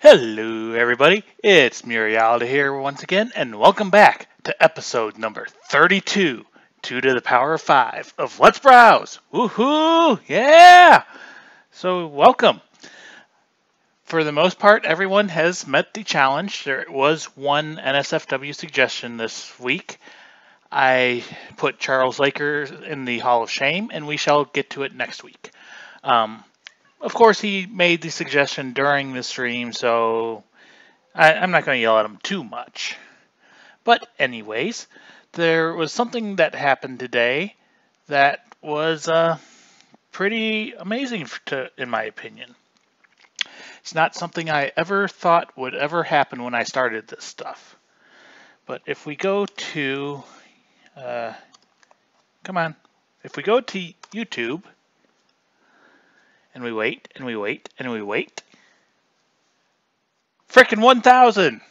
Hello everybody, it's Murialda here once again, and welcome back to episode number 32, 2 to the power of 5 of Let's Browse! Woohoo! Yeah! So welcome. For the most part, everyone has met the challenge. There was one NSFW suggestion this week. I put Charles Laker in the Hall of Shame, and we shall get to it next week. Of course, he made the suggestion during the stream, so I'm not going to yell at him too much. But anyways, there was something that happened today that was pretty amazing in my opinion. It's not something I ever thought would ever happen when I started this stuff. But if we go to, if we go to YouTube, and we wait, and we wait, and we wait. Frickin' 1,000!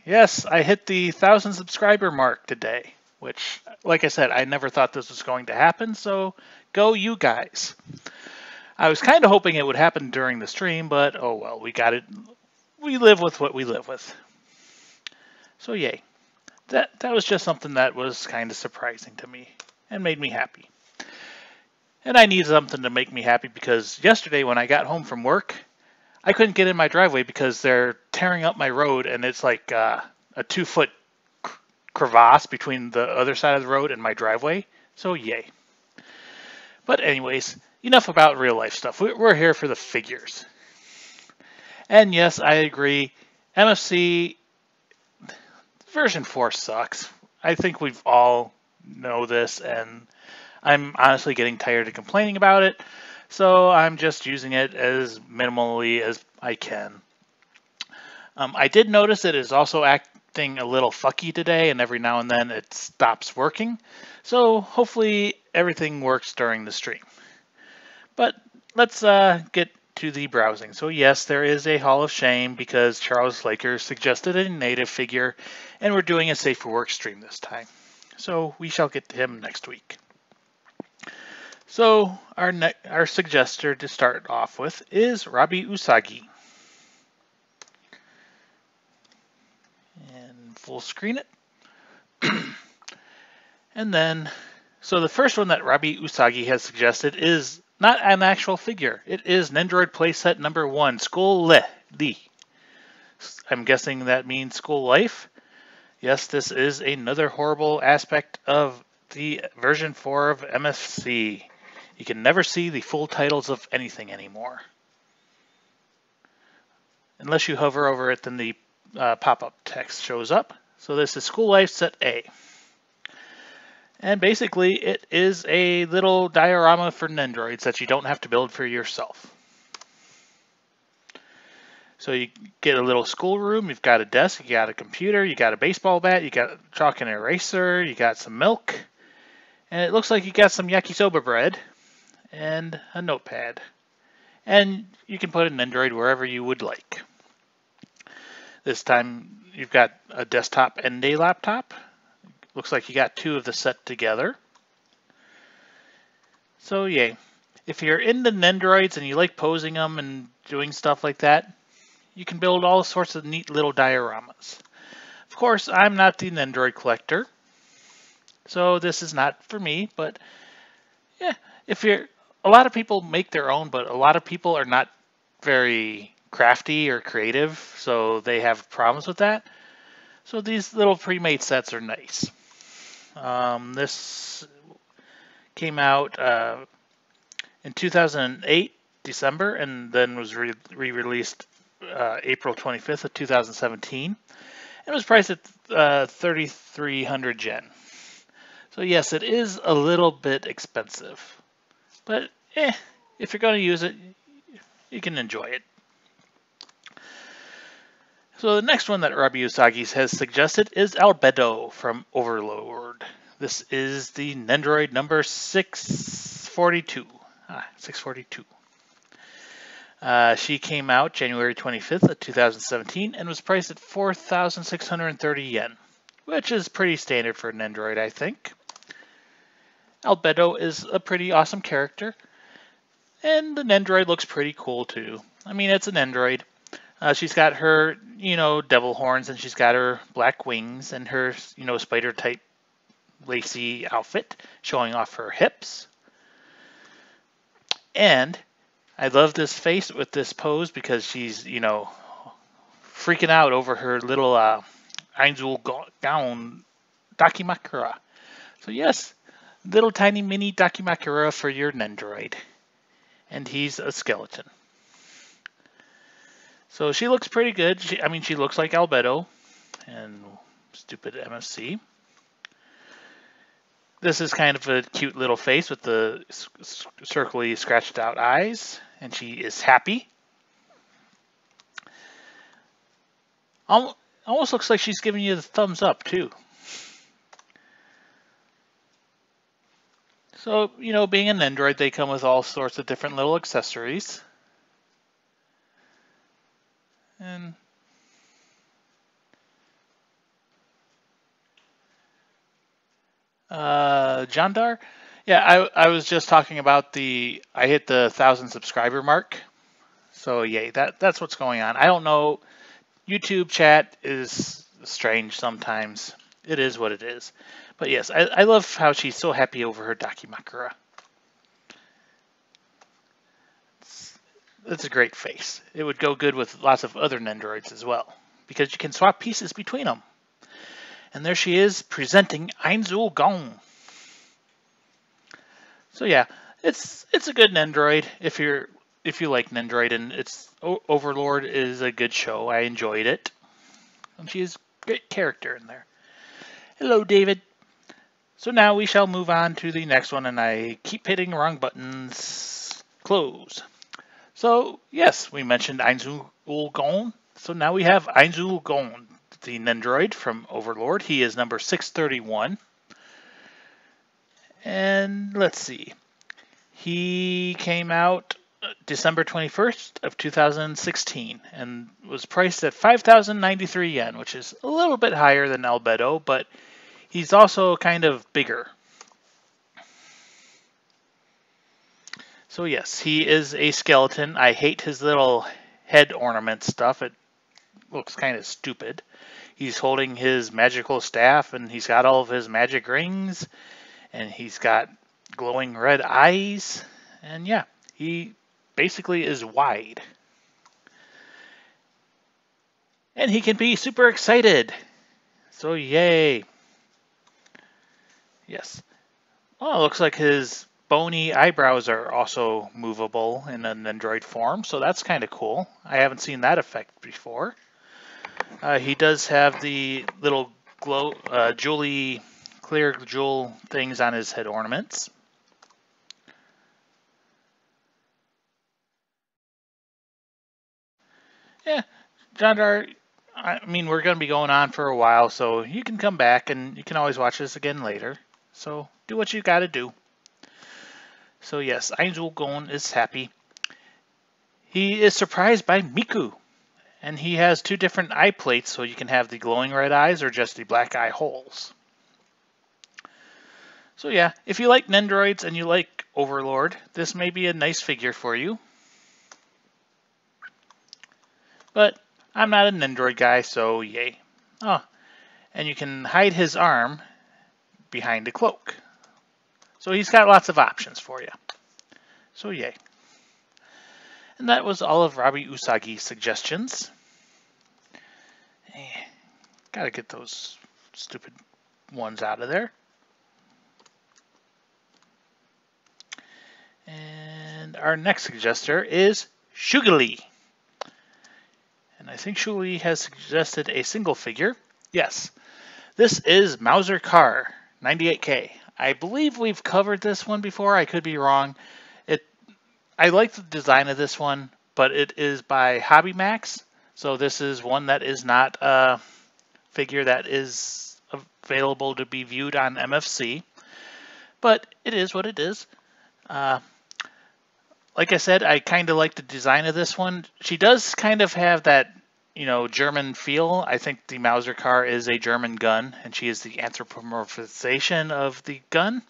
Yes, I hit the 1,000 subscriber mark today, which, like I said, I never thought this was going to happen, so go you guys. I was kind of hoping it would happen during the stream, but oh well, we got it. We live with what we live with. So yay. That was just something that was kind of surprising to me and made me happy. And I need something to make me happy because yesterday when I got home from work, I couldn't get in my driveway because they're tearing up my road and it's like a 2-foot crevasse between the other side of the road and my driveway. So yay. But anyways, enough about real life stuff. We're here for the figures. And yes, I agree. MFC version 4 sucks. I think we've all know this, and I'm honestly getting tired of complaining about it, so I'm just using it as minimally as I can. I did notice it is also acting a little fucky today, and every now and then it stops working, so hopefully everything works during the stream. But let's get to the browsing. So yes, there is a Hall of Shame because Charles Laker suggested a native figure, and we're doing a Safe for Work stream this time. So we shall get to him next week. So our suggester to start off with is Rabi Usagi. And full screen it. And then, so the first one that Rabi Usagi has suggested is not an actual figure. It is Nendoroid playset number 1, School Li. I'm guessing that means school life. Yes, this is another horrible aspect of the version 4 of MFC. You can never see the full titles of anything anymore. Unless you hover over it, then the pop-up text shows up. So this is School Life Set A. And basically, it is a little diorama for Nendoroids that you don't have to build for yourself. So you get a little schoolroom, you've got a desk, you got a computer, you got a baseball bat, you got chalk and eraser, you got some milk, and it looks like you got some yakisoba bread and a notepad. And you can put an Nendoroid wherever you would like. This time you've got a desktop and a laptop. Looks like you got 2 of the set together. So yay. If you're into Nendoroids and you like posing them and doing stuff like that, you can build all sorts of neat little dioramas. Of course, I'm not the Nendoroid collector, so this is not for me, but yeah, a lot of people make their own, but a lot of people are not very crafty or creative, so they have problems with that. So these little pre-made sets are nice. This came out in 2008, December, and then was re-released April 25th of 2017. It was priced at 3,300 yen. So yes, it is a little bit expensive. But if you're going to use it, you can enjoy it. So the next one that Rabi Usagi has suggested is Albedo from Overlord. This is the Nendoroid number 642. 642. She came out January 25th of 2017 and was priced at 4,630 yen, which is pretty standard for a Nendoroid, I think. Albedo is a pretty awesome character, and the Nendoroid looks pretty cool too. I mean, it's an Nendoroid. She's got her, devil horns, and she's got her black wings and her, spider type lacy outfit showing off her hips. And I love this face with this pose because she's, freaking out over her little Ainzul gown Dakimakura. So yes, little tiny mini Dakimakura for your Nendoroid. And he's a skeleton. So she looks pretty good. She looks like Albedo and stupid MFC. This is kind of a cute little face with the circly scratched out eyes, and she is happy. Almost looks like she's giving you the thumbs up too. So, being an Nendoroid, they come with all sorts of different little accessories. And Jandar? Yeah, I was just talking about I hit the 1,000 subscriber mark. So yay, that's what's going on. I don't know. YouTube chat is strange sometimes. It is what it is. But yes, I love how she's so happy over her Dakimakura. That's a great face. It would go good with lots of other Nendoroids as well, because you can swap pieces between them. And there she is, presenting Ainzul Gong. So yeah, it's a good Nendoroid if you like Nendoroid, and Overlord is a good show. I enjoyed it, and she is a great character in there. Hello, David. So now we shall move on to the next one, and I keep hitting the wrong buttons. Close. So, yes, we mentioned Ainzul Gong. So now we have Ainzul Gong, the Nendoroid from Overlord. He is number 631. And let's see. He came out December 21st of 2016 and was priced at 5,093 yen, which is a little bit higher than Albedo, but he's also kind of bigger. So yes, he is a skeleton. I hate his little head ornament stuff. It looks kind of stupid. He's holding his magical staff, and he's got all of his magic rings, and he's got glowing red eyes, and yeah, he basically is wide. And he can be super excited. So yay. Yes. Well, it looks like his bony eyebrows are also movable in an Nendoroid form, so that's kind of cool. I haven't seen that effect before. He does have the little glow, clear jewel things on his head ornaments. Yeah, Jandar, we're going to be going on for a while, so you can come back and you can always watch this again later. So do what you got to do. So yes, Ainzul Gong is happy. He is surprised by Miku, and he has two different eye plates, so you can have the glowing red eyes or just the black eye holes. So yeah, if you like Nendoroids and you like Overlord, this may be a nice figure for you. But I'm not a Nendoroid guy, so yay. Oh, and you can hide his arm behind a cloak. So he's got lots of options for you. So yay. And that was all of Robbie Usagi's suggestions. Gotta get those stupid ones out of there. And our next suggester is Shugli. And I think Shugli has suggested a single figure. Yes, this is Mauser Kar98k. I believe we've covered this one before. I could be wrong. I like the design of this one, but it is by Hobby Max. So this is one that is not a figure that is available to be viewed on MFC. But it is what it is. Like I said, I kind of like the design of this one. She does kind of have that, German feel. I think the Mauser Kar is a German gun, and she is the anthropomorphization of the gun.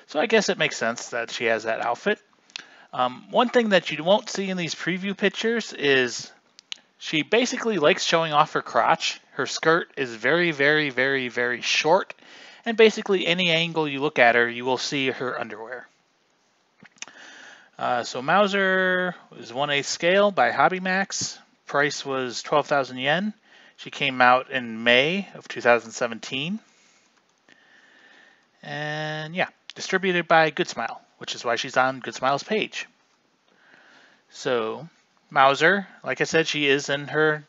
So I guess it makes sense that she has that outfit. One thing that you won't see in these preview pictures is She basically likes showing off her crotch. Her skirt is very, very, very, very short, and basically any angle you look at her, you will see her underwear. So Mauser was 1/8 scale by Hobby Max. Price was 12,000 yen. She came out in May of 2017. And yeah, distributed by Good Smile, which is why she's on Good Smile's page. So Mauser, like I said, she is in her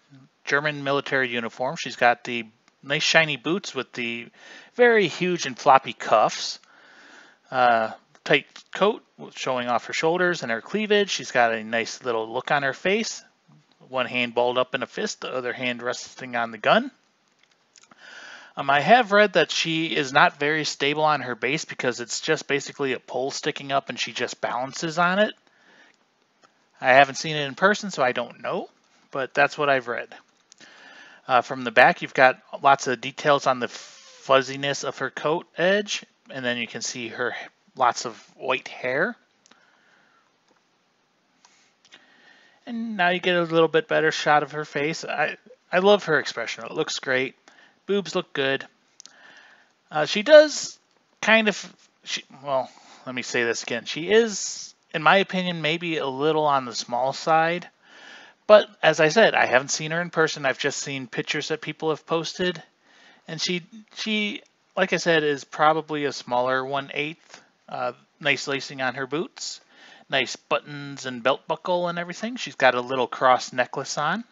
German military uniform. She's got the nice shiny boots with the very huge and floppy cuffs. Tight coat showing off her shoulders and her cleavage. She's got a nice little look on her face. One hand balled up in a fist, the other hand resting on the gun. I have read that she is not very stable on her base because it's just basically a pole sticking up and she just balances on it. I haven't seen it in person, so I don't know, but that's what I've read. From the back, you've got lots of details on the fuzziness of her coat edge, and then you can see her lots of white hair. And now you get a little bit better shot of her face. I love her expression. It looks great. Boobs look good. She does kind of, well, let me say this again. She is, in my opinion, maybe a little on the small side. But as I said, I haven't seen her in person. I've just seen pictures that people have posted. And she, like I said, is probably a smaller 1/8. Nice lacing on her boots. Nice buttons and belt buckle and everything. She's got a little cross necklace on.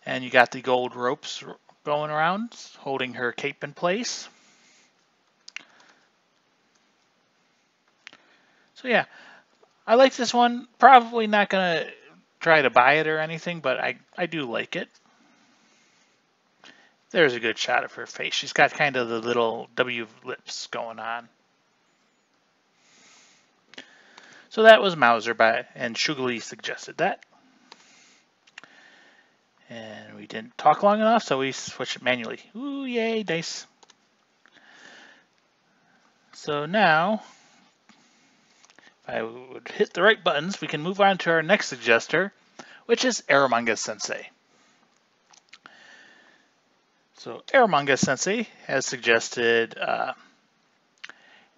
And you got the gold ropes going around, holding her cape in place. So yeah, I like this one. Probably not going to try to buy it or anything, but I do like it. There's a good shot of her face. She's got kind of the little W lips going on. So that was Mauser and Shugali suggested that. And we didn't talk long enough, so we switched it manually. Ooh, yay, nice. So now, if I would hit the right buttons, we can move on to our next suggester, which is Eromanga Sensei. So Eromanga Sensei has suggested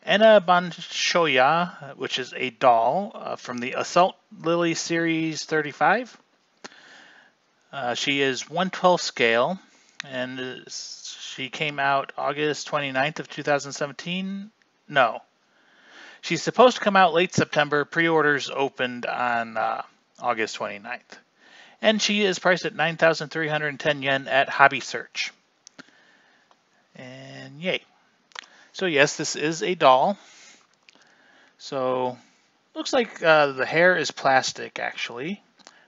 Enna Banshoya, which is a doll from the Assault Lily Series 35. She is 1/12 scale, and she came out August 29th of 2017. No. She's supposed to come out late September. Pre-orders opened on August 29th. And she is priced at 9,310 yen at Hobby Search. And yay. So yes, this is a doll. So looks like the hair is plastic actually,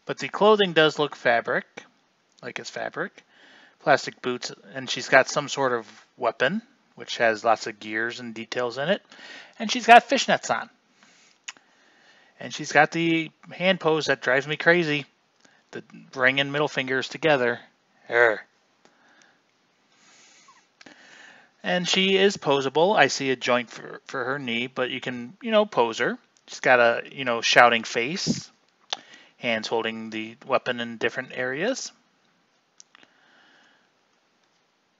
but the clothing does look fabric, like it's fabric. Plastic boots, and she's got some sort of weapon, which has lots of gears and details in it. And she's got fishnets on. And she's got the hand pose that drives me crazy. The ring and middle fingers together. And she is posable. I see a joint for her knee, but you can, pose her. She's got a, shouting face. Hands holding the weapon in different areas.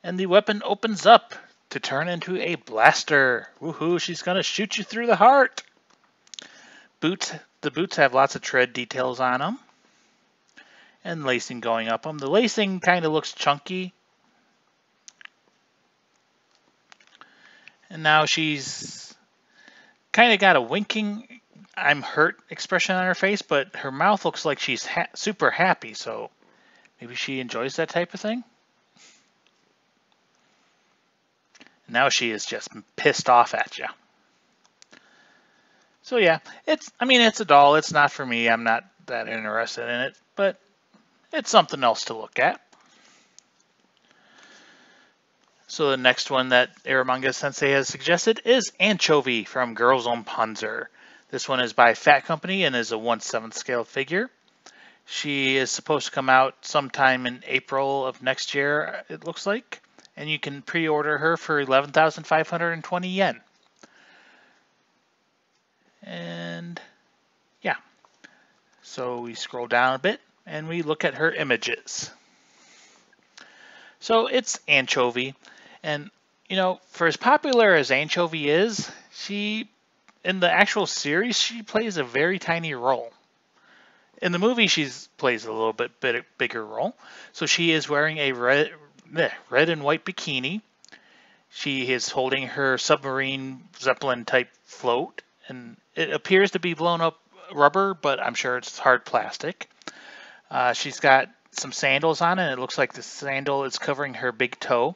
And the weapon opens up to turn into a blaster. Woohoo, she's going to shoot you through the heart. The boots have lots of tread details on them. And lacing going up them. The lacing kind of looks chunky. And now she's kind of got a winking, I'm hurt expression on her face, but her mouth looks like she's super happy, so maybe she enjoys that type of thing. Now she is just pissed off at you. So yeah, it's a doll. It's not for me. I'm not that interested in it, but it's something else to look at. So the next one that Eromanga Sensei has suggested is Anchovy from Girls on Panzer. This one is by Fat Company and is a 1/7 scale figure. She is supposed to come out sometime in April of next year, it looks like. And you can pre-order her for 11,520 yen. And yeah. So we scroll down a bit. and we look at her images. So it's Anchovy, and you know, for as popular as Anchovy is, in the actual series, she plays a very tiny role. In the movie, she plays a little bit bigger role. So she is wearing a red and white bikini. She is holding her submarine Zeppelin type float, and it appears to be blown up rubber, but I'm sure it's hard plastic. She's got some sandals on, and it looks like the sandal is covering her big toe.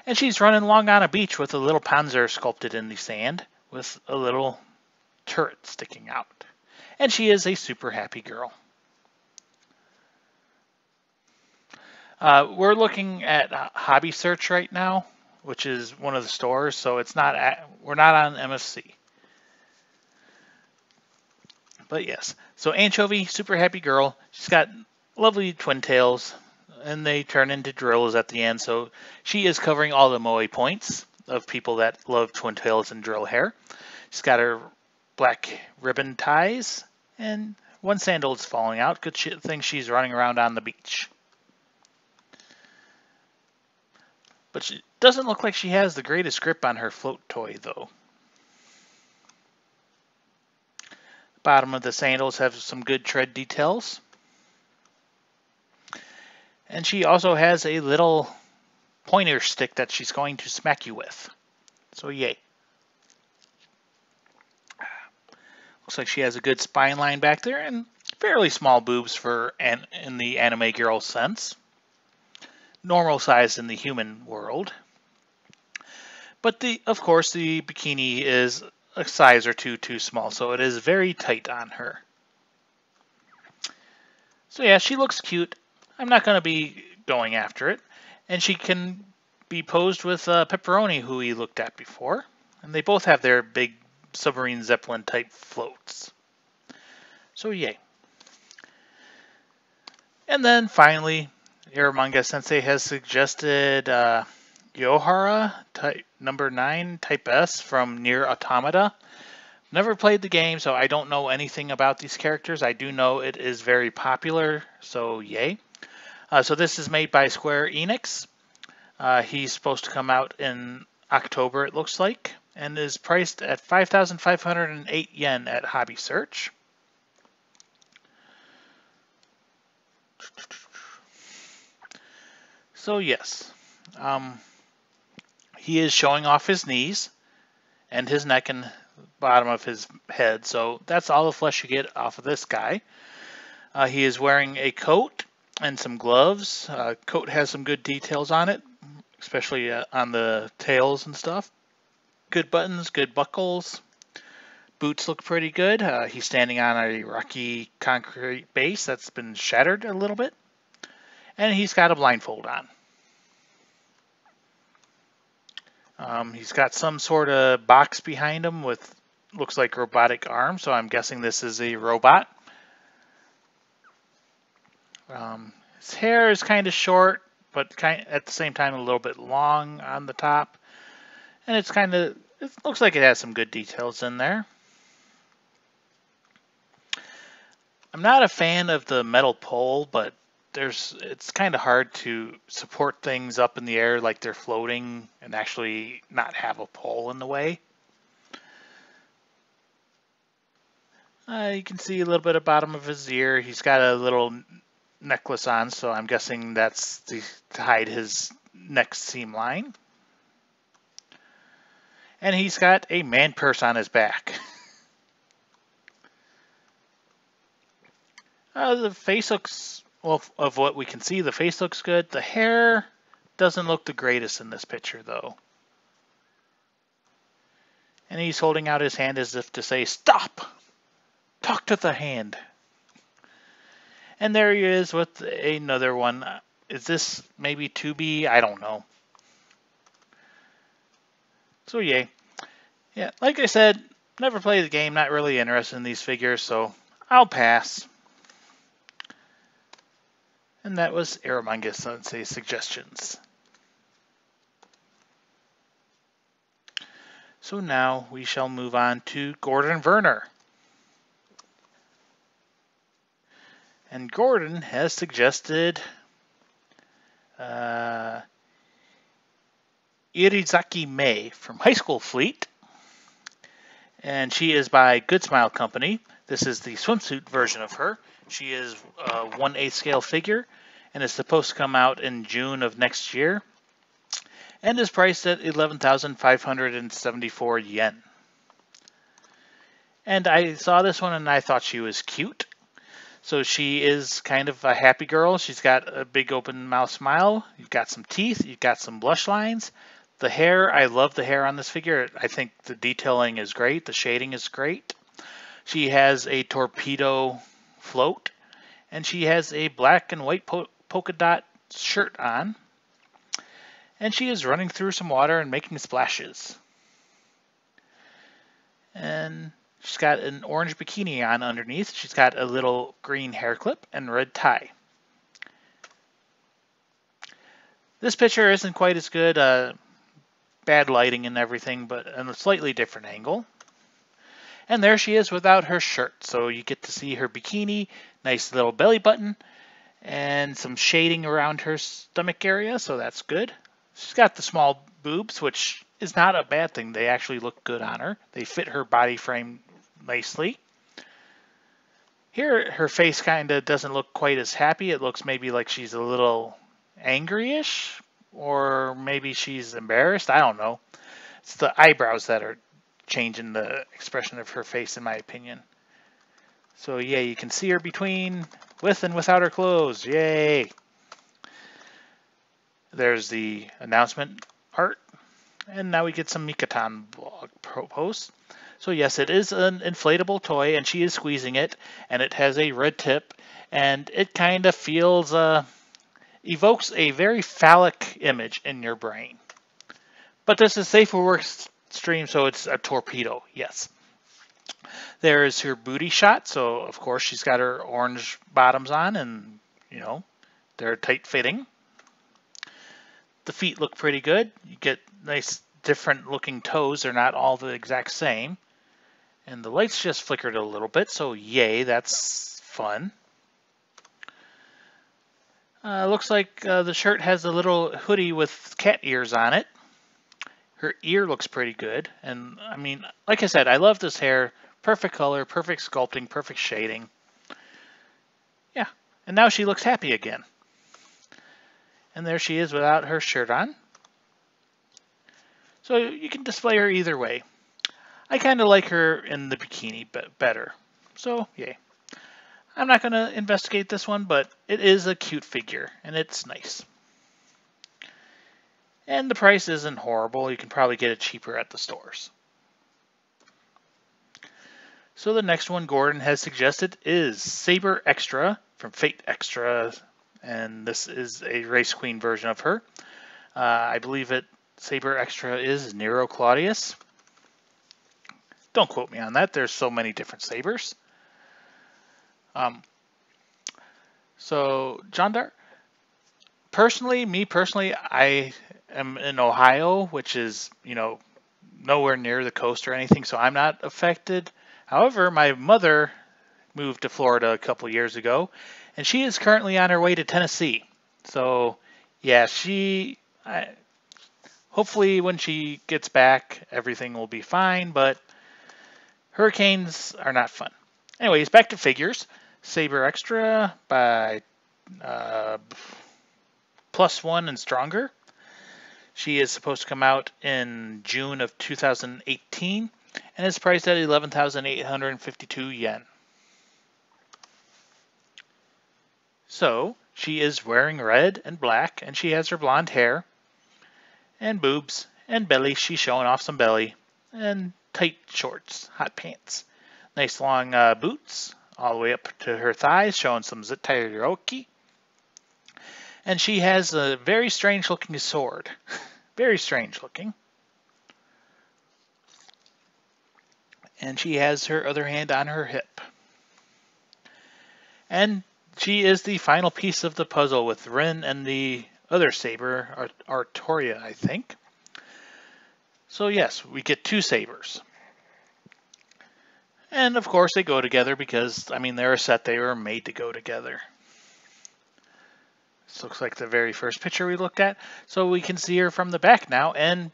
And she's running along on a beach with a little panzer sculpted in the sand with a little turret sticking out. And she is a super happy girl. We're looking at Hobby Search right now, which is one of the stores, so we're not on MFC. But yes, so Anchovy, super happy girl. She's got lovely twin tails, and they turn into drills at the end, so she is covering all the moe points of people that love twin tails and drill hair. She's got her black ribbon ties, and one sandal is falling out. Good thing she's running around on the beach. But she doesn't look like she has the greatest grip on her float toy, though. Bottom of the sandals have some good tread details. And she also has a little pointer stick that she's going to smack you with. So yay. Looks like she has a good spine line back there and fairly small boobs in the anime girl sense. Normal size in the human world. But of course the bikini is a size or two too small, so it is very tight on her. So yeah, she looks cute. I'm not going to be going after it. And she can be posed with Pepperoni, who we looked at before. And they both have their big submarine Zeppelin type floats. So yay. And then finally, Eromanga Sensei has suggested Yohara type number 9 type S from Nier Automata. Never played the game, so I don't know anything about these characters. I do know it is very popular, so yay. So this is made by Square Enix. He's supposed to come out in October, it looks like, and is priced at 5,508 yen at Hobby Search. So yes, he is showing off his knees and his neck and bottom of his head, so that's all the flesh you get off of this guy. He is wearing a coat and some gloves. Coat has some good details on it, especially on the tails and stuff. Good buttons, good buckles. Boots look pretty good. He's standing on a rocky concrete base that's been shattered a little bit. And he's got a blindfold on. He's got some sort of box behind him with looks like robotic arms, so I'm guessing this is a robot. His hair is kind of short, but at the same time a little bit long on the top. And it looks like it has some good details in there. I'm not a fan of the metal pole, but it's kind of hard to support things up in the air like they're floating and actually not have a pole in the way. You can see a little bit of bottom of his ear. He's got a little necklace on, so I'm guessing that's to hide his neck seam line. And he's got a man purse on his back. The face looks, well, of what we can see, the face looks good. The hair doesn't look the greatest in this picture, though. And he's holding out his hand as if to say, "Stop! Talk to the hand." And there he is with another one. Is this maybe 2B? I don't know. So yay. Yeah, like I said, never played the game, not really interested in these figures, so I'll pass. And that was Eromanga Sensei's suggestions. So now we shall move on to Gordon Verner. And Gordon has suggested Irizaki Mei from High School Fleet. And she is by Good Smile Company. This is the swimsuit version of her. She is a 1/8 scale figure and is supposed to come out in June of next year. And is priced at 11,574 yen. And I saw this one and I thought she was cute. So she is kind of a happy girl. She's got a big open mouth smile. You've got some teeth. You've got some blush lines. The hair, I love the hair on this figure. I think the detailing is great. The shading is great. She has a torpedo float. And she has a black and white polka dot shirt on. And she is running through some water and making splashes. And she's got an orange bikini on underneath. She's got a little green hair clip and red tie. This picture isn't quite as good. Bad lighting and everything, but in a slightly different angle. And there she is without her shirt. So you get to see her bikini, nice little belly button, and some shading around her stomach area, so that's good. She's got the small boobs, which is not a bad thing. They actually look good on her. They fit her body frame nicely. Here, her face kind of doesn't look quite as happy. It looks maybe like she's a little angry-ish, or maybe she's embarrassed. I don't know. It's the eyebrows that are changing the expression of her face, in my opinion. So yeah, you can see her between with and without her clothes. Yay! There's the announcement art. And now we get some Mikatan blog posts. So yes, it is an inflatable toy, and she is squeezing it, and it has a red tip, and it kind of feels, evokes a very phallic image in your brain. But this is safe for work stream, so it's a torpedo, yes. There is her booty shot, so of course she's got her orange bottoms on, and, you know, they're tight fitting. The feet look pretty good. You get nice different looking toes. They're not all the exact same. And the lights just flickered a little bit, so yay, that's fun. Looks like the shirt has a little hoodie with cat ears on it. Her ear looks pretty good. And I mean, like I said, I love this hair. Perfect color, perfect sculpting, perfect shading. Yeah, and now she looks happy again. And there she is without her shirt on. So you can display her either way. I kind of like her in the bikini better. So, yay. I'm not going to investigate this one, but it is a cute figure, and it's nice. And the price isn't horrible. You can probably get it cheaper at the stores. So the next one Gordon has suggested is Saber Extra from Fate Extra, and this is a Race Queen version of her. I believe Saber Extra is Nero Claudius. Don't quote me on that. There's so many different sabers. So, Jandar, me personally, I am in Ohio, which is, you know, nowhere near the coast or anything, so I'm not affected. However, my mother moved to Florida a couple years ago, and she is currently on her way to Tennessee. So, yeah, hopefully when she gets back, everything will be fine, but hurricanes are not fun. Anyways, back to figures. Saber Extra by +1 and stronger. She is supposed to come out in June of 2018 and is priced at 11,852 yen. So, she is wearing red and black, and she has her blonde hair and boobs and belly. She's showing off some belly and tight shorts, hot pants. Nice long boots all the way up to her thighs, showing some zetairyoki. And she has a very strange looking sword. Very strange looking. And she has her other hand on her hip. And she is the final piece of the puzzle with Rin and the other saber, Artoria, I think. So yes, we get two sabers. And of course they go together because, I mean, they're a set. They were made to go together. This looks like the very first picture we looked at. So we can see her from the back now, and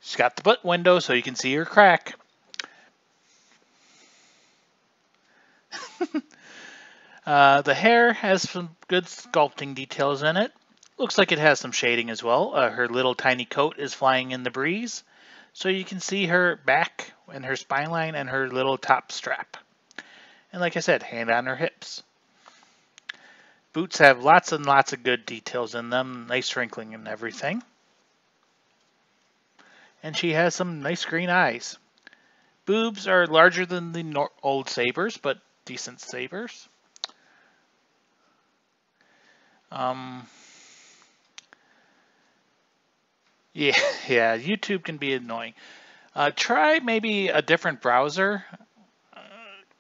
she's got the butt window so you can see her crack. The hair has some good sculpting details in it. Looks like it has some shading as well. Her little tiny coat is flying in the breeze. So you can see her back and her spine line and her little top strap. And like I said, hand on her hips. Boots have lots and lots of good details in them. Nice wrinkling and everything. And she has some nice green eyes. Boobs are larger than the old sabers, but decent sabers. Yeah, YouTube can be annoying. Try maybe a different browser.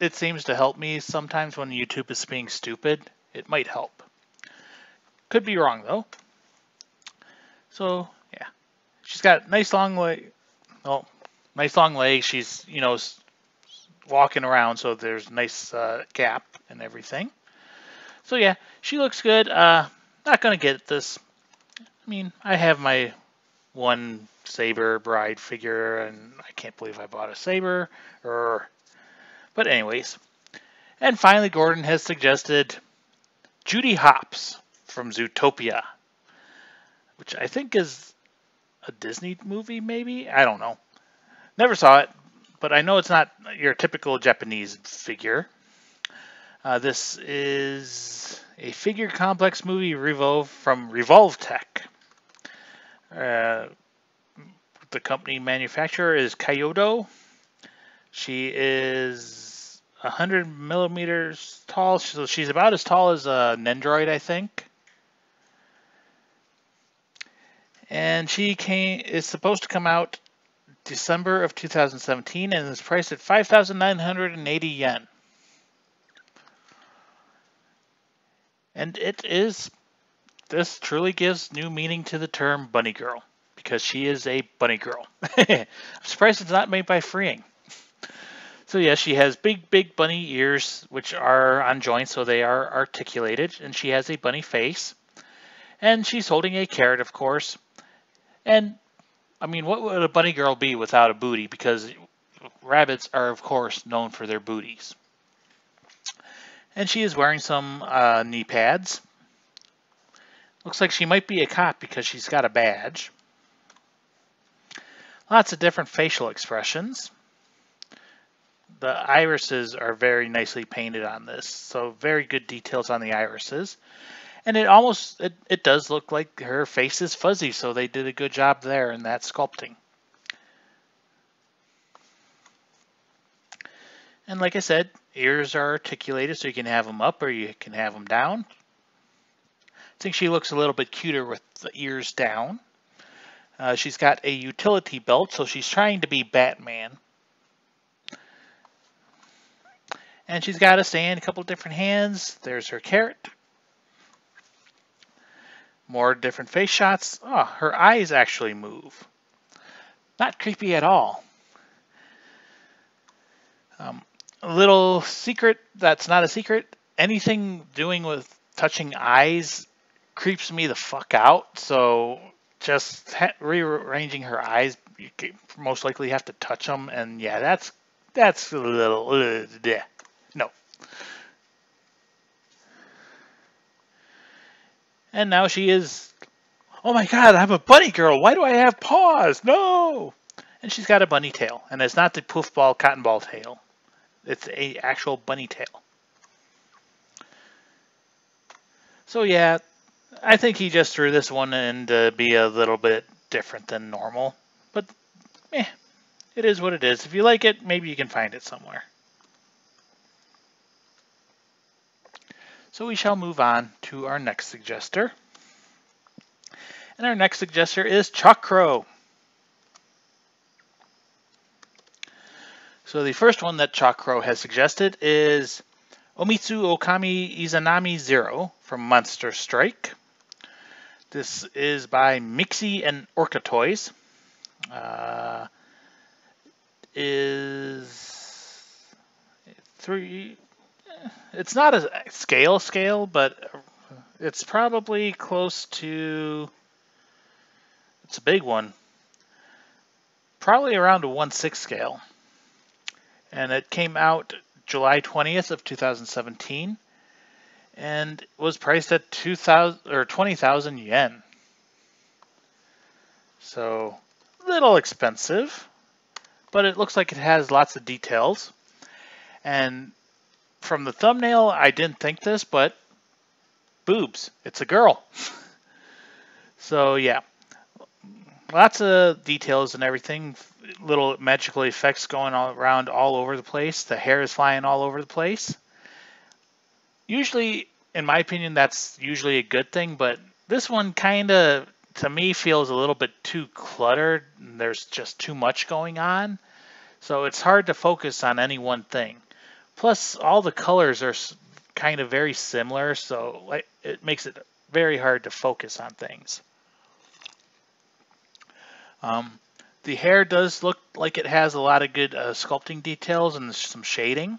It seems to help me sometimes when YouTube is being stupid. It might help. Could be wrong though. So yeah, she's got nice long leg. Oh, nice long legs. She's walking around, so there's nice gap and everything. So yeah, she looks good. Not gonna get this. I mean, I have my one Saber bride figure, and I can't believe I bought a Saber. But anyways, and finally, Gordon has suggested Judy Hopps from Zootopia, which I think is a Disney movie, maybe? I don't know. Never saw it, but I know it's not your typical Japanese figure. This is a figure complex movie from Revolve Tech. The company manufacturer is Kyoto. She is 100 millimeters tall, so she's about as tall as a Nendroid, I think. And she is supposed to come out December of 2017 and is priced at 5,980 yen. And this truly gives new meaning to the term bunny girl, because she is a bunny girl. I'm surprised it's not made by Freeing. So yeah, she has big bunny ears, which are on joints, so they are articulated, and she has a bunny face. And she's holding a carrot, of course. And, I mean, what would a bunny girl be without a booty? Because rabbits are, of course, known for their booties. And she is wearing some knee pads. Looks like she might be a cop because she's got a badge. Lots of different facial expressions. The irises are very nicely painted on this, so very good details on the irises. And it does look like her face is fuzzy, so they did a good job there in that sculpting. And like I said, ears are articulated, so you can have them up or you can have them down. I think she looks a little bit cuter with the ears down. She's got a utility belt, so she's trying to be Batman. And she's got a stand, a couple different hands. There's her carrot. More different face shots. Oh, her eyes actually move. Not creepy at all. A little secret that's not a secret. Anything doing with touching eyes creeps me the fuck out. So just rearranging her eyes, you most likely have to touch them. And yeah, that's a little... no. And now she is... Oh my god, I'm a bunny girl. Why do I have paws? No! And she's got a bunny tail. And it's not the poof ball, cotton ball tail. It's a actual bunny tail. So yeah, I think he just threw this one in to be a little bit different than normal. But, it is what it is. If you like it, maybe you can find it somewhere. So we shall move on to our next suggester. And our next suggester is Chakro. So the first one that Chakro has suggested is Omitsu Okami Izanami Zero from Monster Strike. This is by Mixie and Orca Toys. 3. It's not a scale, but it's probably close to. It's a big one. Probably around a 1/6 scale. And it came out July 20th of 2017 and was priced at 20,000 yen. So a little expensive, but it looks like it has lots of details. And from the thumbnail, I didn't think this, but boobs. It's a girl. So yeah, lots of details and everything. Little magical effects going around all over the place. The hair is flying all over the place. Usually, in my opinion, that's usually a good thing, but this one kind of, to me, feels a little bit too cluttered. There's just too much going on. So it's hard to focus on any one thing. Plus, all the colors are kind of very similar, so it makes it very hard to focus on things. The hair does look like it has a lot of good sculpting details and some shading.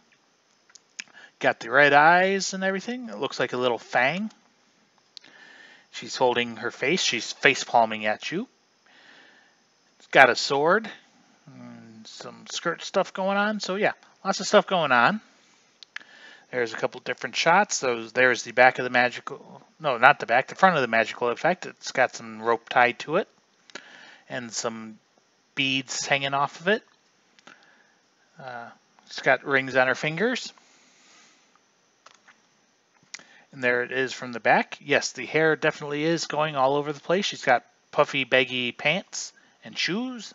Got the red eyes and everything. It looks like a little fang. She's holding her face. She's face palming at you. It's got a sword. And some skirt stuff going on. So yeah, lots of stuff going on. There's a couple different shots. There's the back of the magical. No, not the back. The front of the magical effect. It's got some rope tied to it. And some beads hanging off of it. It's got rings on her fingers. And there it is from the back. Yes, the hair definitely is going all over the place. She's got puffy, baggy pants and shoes.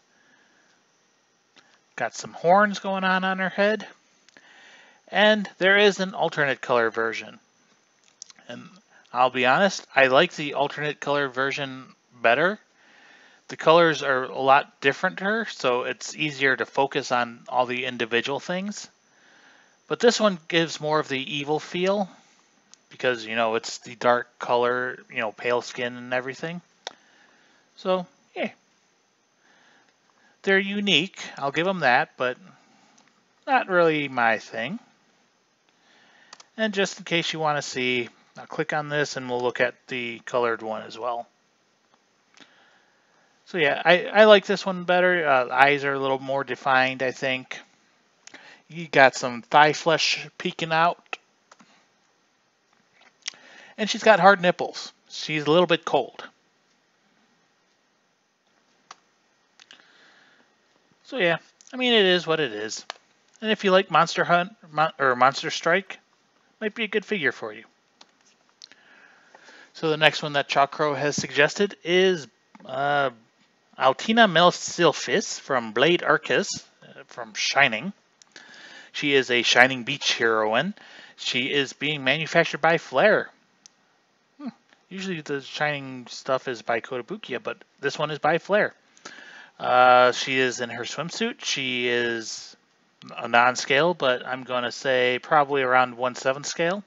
Got some horns going on her head. And there is an alternate color version. And I'll be honest, I like the alternate color version better. The colors are a lot differenter, so it's easier to focus on all the individual things. But this one gives more of the evil feel because, you know, it's the dark color, you know, pale skin and everything. So, yeah. They're unique, I'll give them that, but not really my thing. And just in case you want to see, I'll click on this and we'll look at the colored one as well. So yeah, I like this one better. Eyes are a little more defined, I think. You got some thigh flesh peeking out. And she's got hard nipples. She's a little bit cold. So yeah, I mean, it is what it is. And if you like Monster Hunt or Monster Strike, might be a good figure for you. So the next one that Chakro has suggested is Altena Mel from Blade Arcus from Shining. She is a Shining Beach heroine. She is being manufactured by Flare. Usually the Shining stuff is by Kotobukiya, but this one is by Flare. She is in her swimsuit. She is a non-scale, but I'm going to say probably around 1/7 scale.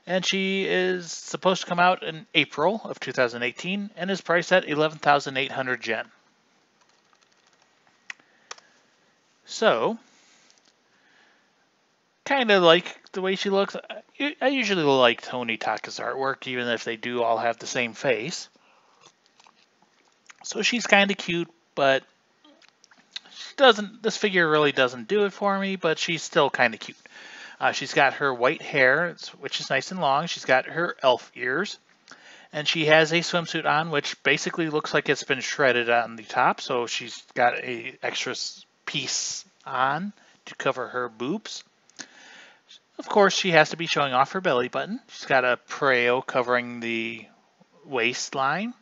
And she is supposed to come out in April of 2018 and is priced at 11,800 yen. So, kind of like the way she looks. I usually like Tony Taka's artwork, even if they do all have the same face. So she's kind of cute, but she doesn't. This figure really doesn't do it for me, but she's still kind of cute. She's got her white hair, which is nice and long. She's got her elf ears. And she has a swimsuit on, which basically looks like it's been shredded on the top. So she's got an extra piece on to cover her boobs. Of course, she has to be showing off her belly button. She's got a pareo covering the waistline.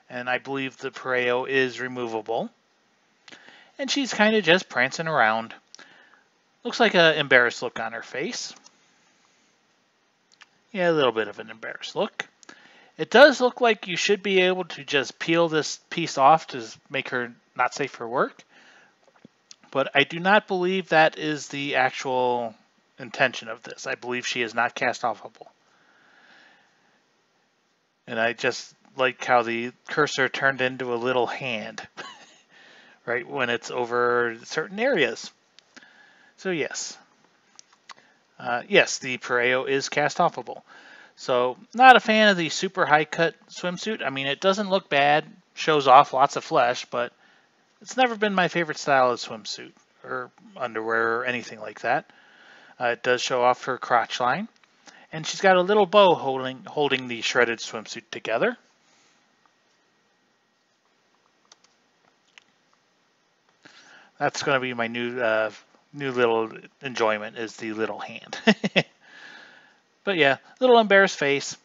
And I believe the pareo is removable. And she's kind of just prancing around. Looks like an embarrassed look on her face. Yeah, a little bit of an embarrassed look. It does look like you should be able to just peel this piece off to make her not safe for work. But I do not believe that is the actual intention of this. I believe she is not cast-offable. And I just like how the cursor turned into a little hand. Right when it's over certain areas. So yes. Yes, the pareo is cast-offable. So, not a fan of the super high-cut swimsuit. I mean, it doesn't look bad, shows off lots of flesh, but it's never been my favorite style of swimsuit or underwear or anything like that. It does show off her crotch line, and she's got a little bow holding the shredded swimsuit together. That's going to be my new little enjoyment, is the little hand. But yeah, little embarrassed face,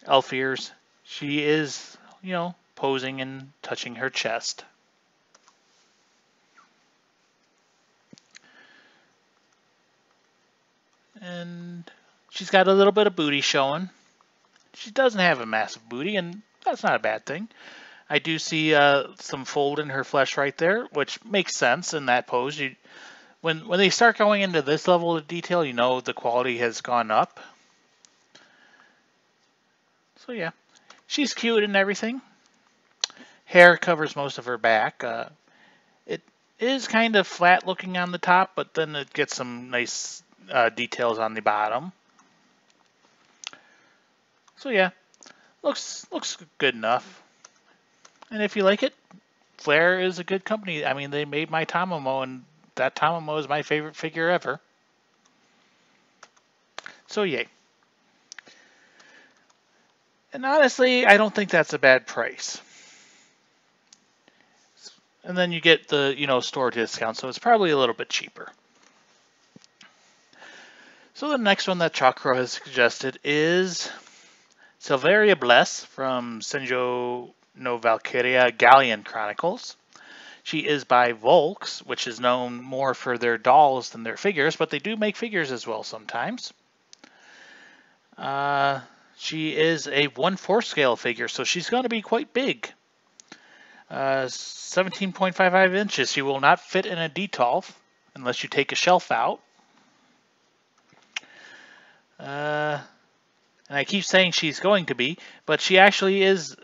elf ears. She is, posing and touching her chest. And she's got a little bit of booty showing. She doesn't have a massive booty, and that's not a bad thing. I do see some fold in her flesh right there, which makes sense in that pose. When they start going into this level of detail, you know the quality has gone up. So yeah, she's cute and everything. Hair covers most of her back. It is kind of flat looking on the top, but then it gets some nice details on the bottom. So yeah, looks good enough. And if you like it, Flare is a good company. I mean, they made my Tamamo, and that Tamamo is my favorite figure ever. So yay. And honestly, I don't think that's a bad price. And then you get the, store discount, so it's probably a little bit cheaper. So the next one that Chakra has suggested is Silveria Bless from Senjo no Valkyria Galleon Chronicles. She is by Volks, which is known more for their dolls than their figures, but they do make figures as well sometimes. She is a 1/4 scale figure, so she's going to be quite big. 17.55 inches. She will not fit in a Detolf unless you take a shelf out. And I keep saying she's going to be, but she actually is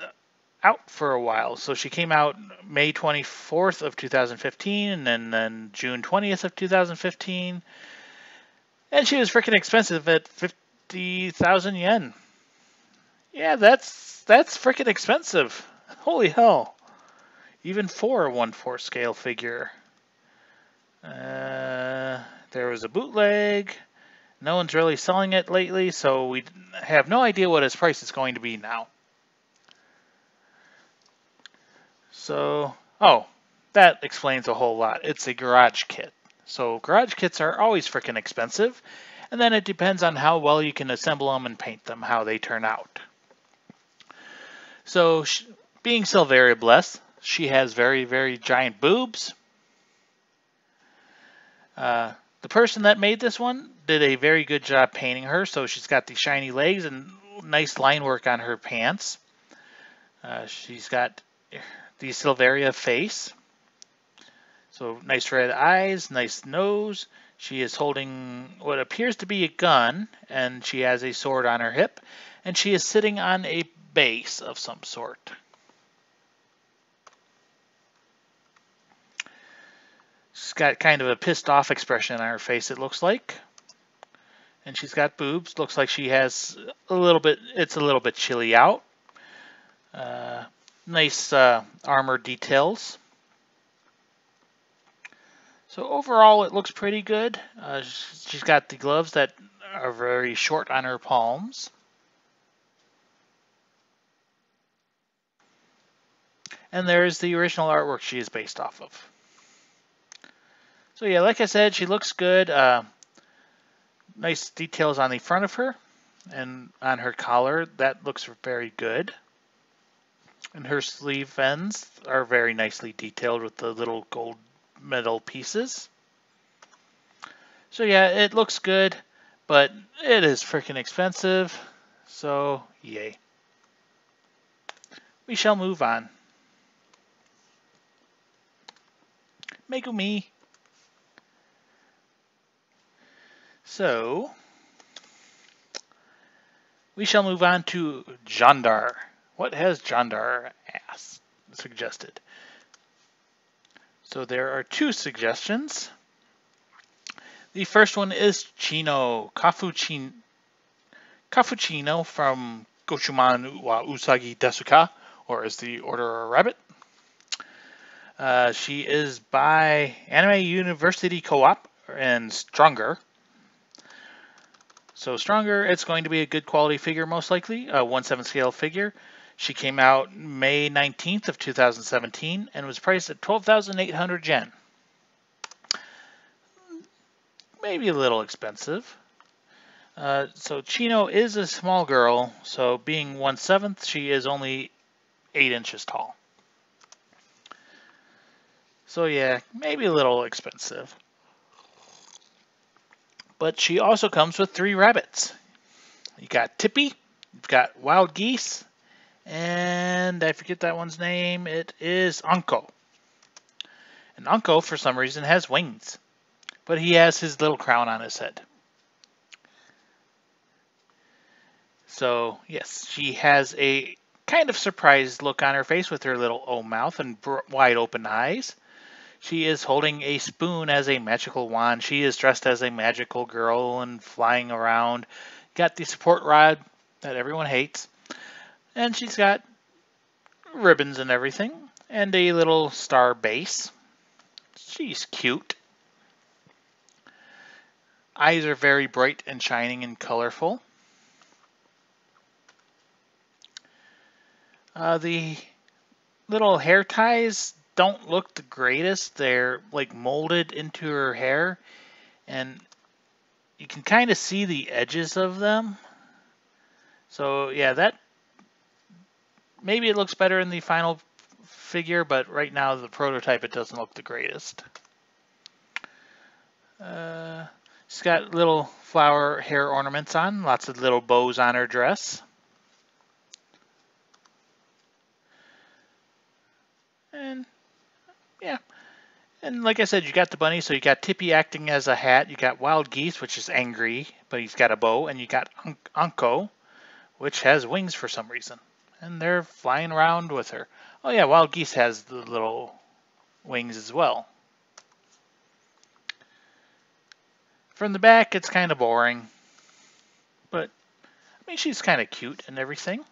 out for a while. So she came out May 24th of 2015, and then June 20th of 2015. And she was freaking expensive at 50,000 yen. Yeah, that's freaking expensive. Holy hell. Even for a 1/4 scale figure. There was a bootleg. No one's really selling it lately, so we have no idea what its price is going to be now. So, that explains a whole lot. It's a garage kit. So garage kits are always freaking expensive, and then it depends on how well you can assemble them and paint them, how they turn out. So, being Silveria Bless, she has very, very giant boobs. The person that made this one did a very good job painting her, so she's got the shiny legs and nice line work on her pants. She's got the Silveria face. So nice red eyes, nice nose. She is holding what appears to be a gun, and she has a sword on her hip, and she is sitting on a base of some sort. She's got kind of a pissed off expression on her face, it looks like. And she's got boobs. Looks like she has it's a little bit chilly out. Nice armor details. So overall, it looks pretty good. She's got the gloves that are very short on her palms. And there's the original artwork she is based off of. So yeah, like I said, she looks good. Nice details on the front of her and on her collar. That looks very good. And her sleeve ends are very nicely detailed with the little gold metal pieces. So yeah, it looks good, but it is freaking expensive. So yay. We shall move on. Megumi. So, we shall move on to Jandar. What has Jandar suggested? So there are two suggestions. The first one is Chino, Kafuchino from Gochuman wa Usagi Desuka, or is the Order of Rabbit. She is by Anime University Co-op and Stronger. So Stronger, it's going to be a good quality figure most likely, a 1/7 scale figure. She came out May 19th of 2017 and was priced at 12,800 yen. Maybe a little expensive. So Chino is a small girl, so being 1/7, she is only 8 inches tall. So yeah, maybe a little expensive. But she also comes with 3 rabbits. You got Tippy, you've got Wild Geese, and I forget that one's name. It is Anko. And Anko, for some reason, has wings. But he has his little crown on his head. So, yes, she has a kind of surprised look on her face with her little O mouth and wide open eyes. She is holding a spoon as a magical wand. She is dressed as a magical girl and flying around. Got the support rod that everyone hates. And she's got ribbons and everything. And a little star base. She's cute. Eyes are very bright and shining and colorful. The little hair ties don't look the greatest. They're like molded into her hair, and you can kind of see the edges of them. So yeah, that maybe it looks better in the final figure, but right now the prototype, it doesn't look the greatest. She's got little flower hair ornaments on, lots of little bows on her dress. And yeah. And like I said, you got the bunny, so you got Tippy acting as a hat. You got Wild Geese, which is angry, but he's got a bow. And you got Anko, which has wings for some reason. And they're flying around with her. Oh yeah, Wild Geese has the little wings as well. From the back, it's kind of boring. But, I mean, she's kind of cute and everything.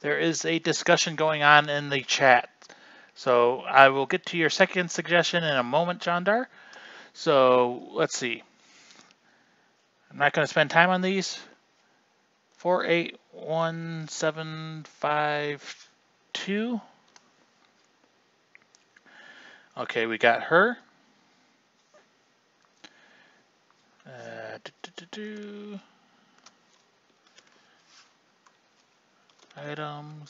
There is a discussion going on in the chat. So I will get to your second suggestion in a moment, Jondar. So let's see. I'm not going to spend time on these. 481752. Okay, we got her. Item /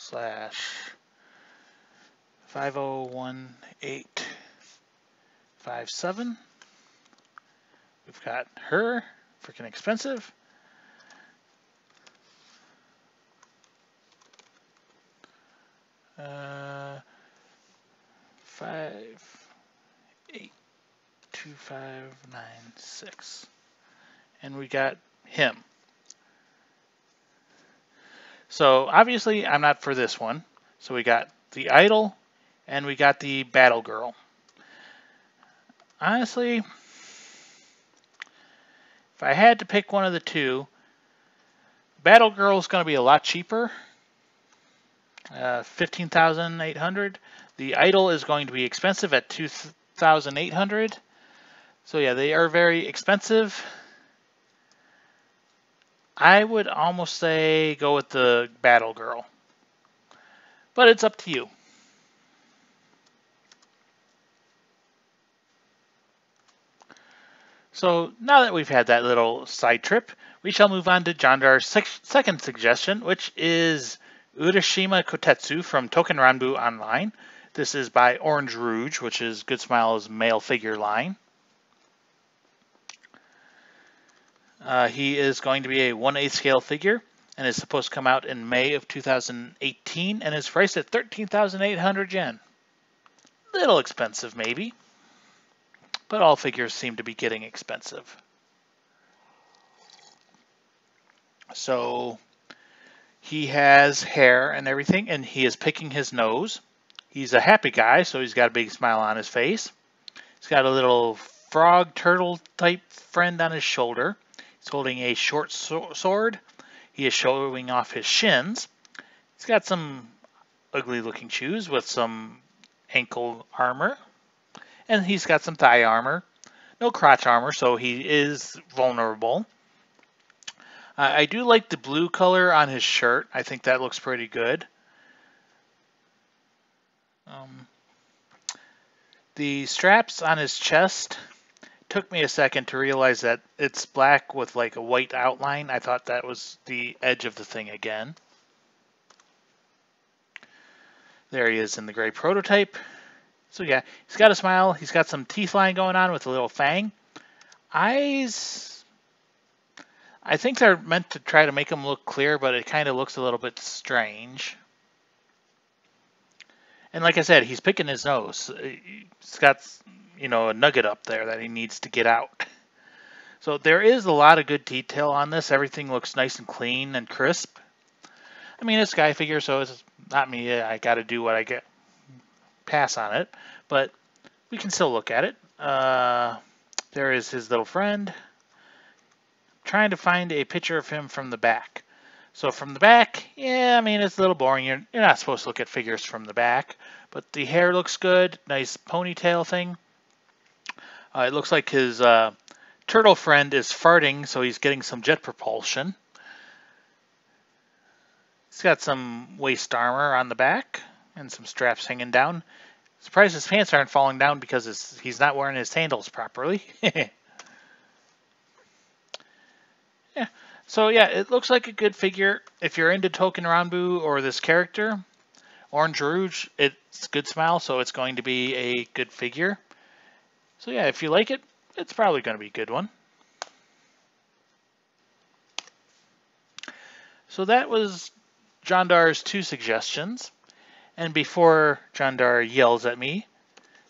501857. We've got her, freaking expensive. Uh, 582596. And we got him. So obviously I'm not for this one. So we got the idol and we got the battle girl. Honestly, if I had to pick one of the two, battle girl is going to be a lot cheaper. 15,800. The idol is going to be expensive at 2,800. So yeah, they are very expensive. I would almost say go with the battle girl, but it's up to you. So now that we've had that little side trip, we shall move on to Jondar's second suggestion, which is Urashima Kotetsu from Token Ranbu Online. This is by Orange Rouge, which is Good Smile's male figure line. He is going to be a 1/8 scale figure and is supposed to come out in May of 2018 and is priced at 13,800 yen. Little expensive maybe, but all figures seem to be getting expensive. So he has hair and everything, and he is picking his nose. He's a happy guy, so he's got a big smile on his face. He's got a little frog turtle type friend on his shoulder. He's holding a short sword. He is showing off his shins. He's got some ugly looking shoes with some ankle armor. And he's got some thigh armor. No crotch armor, so he is vulnerable. I do like the blue color on his shirt. I think that looks pretty good. The straps on his chest took me a second to realize that it's black with like a white outline. I thought that was the edge of the thing again. There he is in the gray prototype. So yeah, he's got a smile. He's got some teeth line going on with a little fang. Eyes, I think they're meant to try to make him look clear, but it kind of looks a little bit strange. And like I said, he's picking his nose. He's got, you know, a nugget up there that he needs to get out. So there is a lot of good detail on this. Everything looks nice and clean and crisp. I mean, it's Sky figure, so it's not me. I got to do what I get. Pass on it, but we can still look at it. There is his little friend. Trying to find a picture of him from the back. So from the back, yeah, I mean, it's a little boring. You're not supposed to look at figures from the back, but the hair looks good. Nice ponytail thing. It looks like his turtle friend is farting, so he's getting some jet propulsion. He's got some waist armor on the back and some straps hanging down. Surprised his pants aren't falling down because he's not wearing his sandals properly. Yeah. So yeah, it looks like a good figure. If you're into Token Ranbu or this character, Orange Rouge, it's a good smile, so it's going to be a good figure. So yeah, if you like it, it's probably going to be a good one. So that was Jondar's 2 suggestions. And before Jondar yells at me,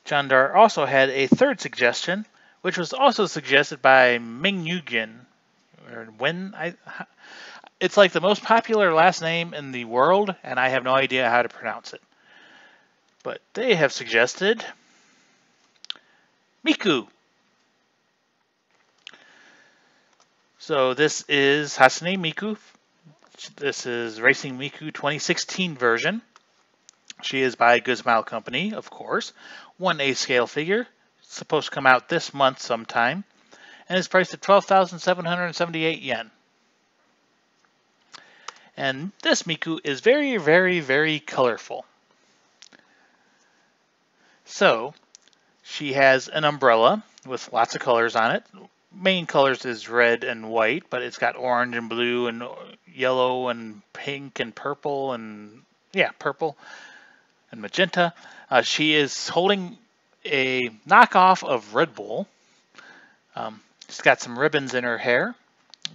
Jondar also had a 3rd suggestion, which was also suggested by Ming Yugin. It's like the most popular last name in the world, and I have no idea how to pronounce it. But they have suggested Miku. So this is Hasini Miku. This is Racing Miku 2016 version. She is by Good Smile Company, of course. 1A scale figure. It's supposed to come out this month sometime. And is priced at 12,778 yen. And this Miku is very, very, very colorful. So, she has an umbrella with lots of colors on it. Main colors is red and white, but it's got orange and blue and yellow and pink and purple and, yeah, purple and magenta. She is holding a knockoff of Red Bull. She's got some ribbons in her hair.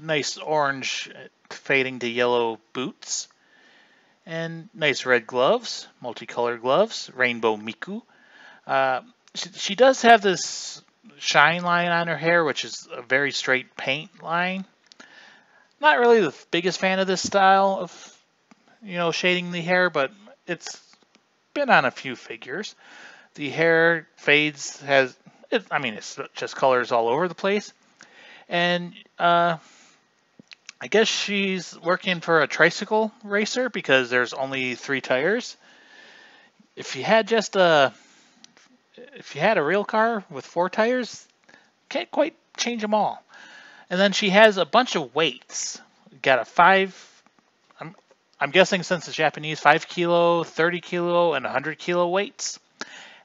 Nice orange fading to yellow boots. And nice red gloves, multicolored gloves, Rainbow Miku. She does have this shine line on her hair, which is a very straight paint line. Not really the biggest fan of this style of, you know, shading the hair, but it's been on a few figures. The hair fades, it's just colors all over the place. And I guess she's working for a tricycle racer because there's only 3 tires. If you had a real car with 4 tires, can't quite change them all. And then she has a bunch of weights. Got a 5, I'm guessing since it's Japanese, 5 kilo, 30 kilo, and 100 kilo weights.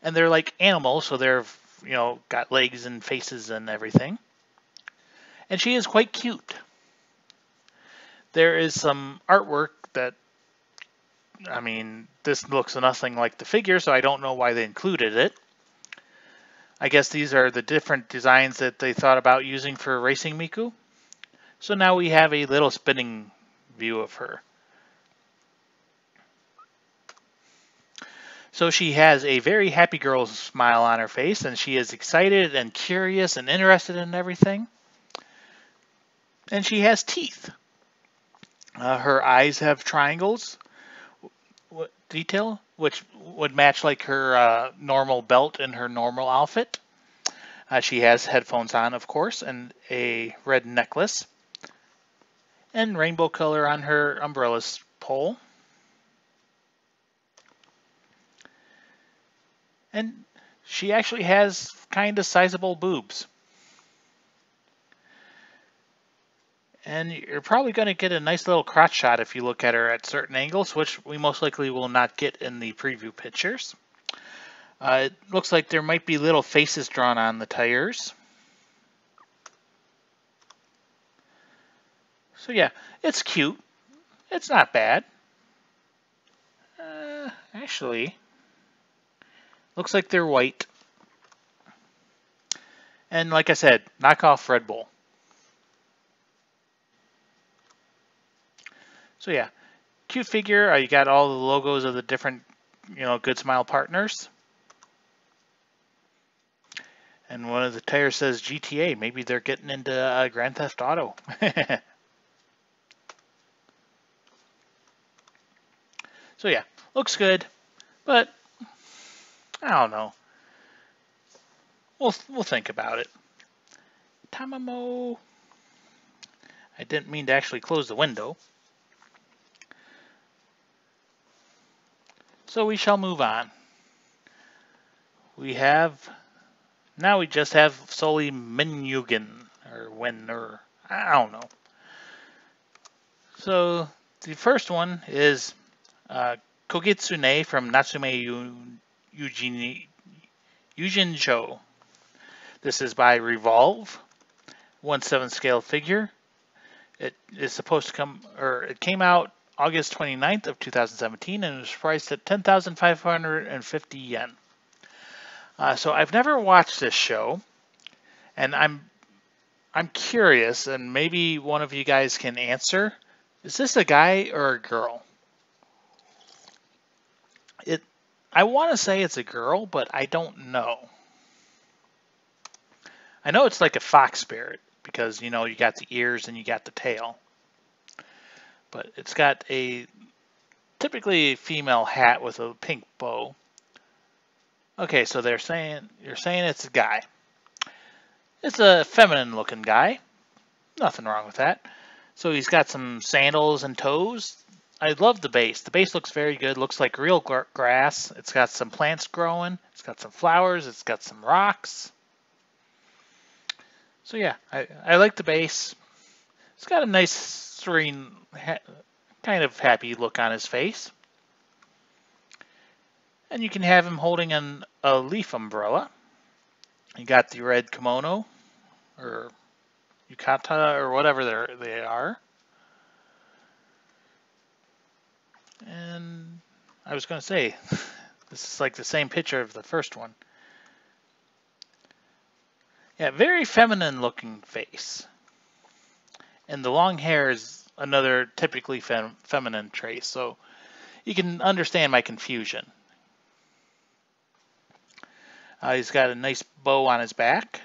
And they're like animals, so they're, you know, got legs and faces and everything. And she is quite cute. There is some artwork that, I mean, this looks nothing like the figure, so I don't know why they included it. I guess these are the different designs that they thought about using for Racing Miku. So now we have a little spinning view of her. So she has a very happy girl smile on her face, and she is excited and curious and interested in everything. And she has teeth. Her eyes have triangles detail, which would match like her normal belt in her normal outfit. She has headphones on, of course, and a red necklace, and rainbow color on her umbrella's pole. And she actually has kind of sizable boobs. And you're probably going to get a nice little crotch shot if you look at her at certain angles, which we most likely will not get in the preview pictures. It looks like there might be little faces drawn on the tires. So yeah, it's cute. It's not bad. Actually, looks like they're white. And like I said, knockoff Red Bull. So yeah, cute figure. You got all the logos of the different, Good Smile partners. And one of the tires says GTA. Maybe they're getting into Grand Theft Auto. So yeah, looks good, but I don't know. We'll think about it. Tamamo. I didn't mean to actually close the window. So we shall move on. We just have solely Menyugen, or Wenner, I don't know. So the first one is Kogitsune from Natsume Yujincho. This is by Revolve, 1/7 scale figure. It is supposed to come, or it came out August 29th of 2017 and it was priced at 10,550 yen. So I've never watched this show, and I'm curious, and maybe one of you guys can answer. Is this a guy or a girl? I want to say it's a girl, but I don't know. I know it's like a fox spirit because, you got the ears and you got the tail. But it's got a typically female hat with a pink bow. Okay, so you're saying it's a guy. It's a feminine looking guy. Nothing wrong with that. So he's got some sandals and toes. I love the base. The base looks very good. Looks like real grass. It's got some plants growing. It's got some flowers. It's got some rocks. So yeah, I like the base. It's got a nice, serene, kind of happy look on his face. And you can have him holding a leaf umbrella. You got the red kimono, or yukata, or whatever they are. And I was going to say, this is like the same picture of the first one. Yeah, very feminine looking face. And the long hair is another typically feminine trait, so you can understand my confusion. He's got a nice bow on his back.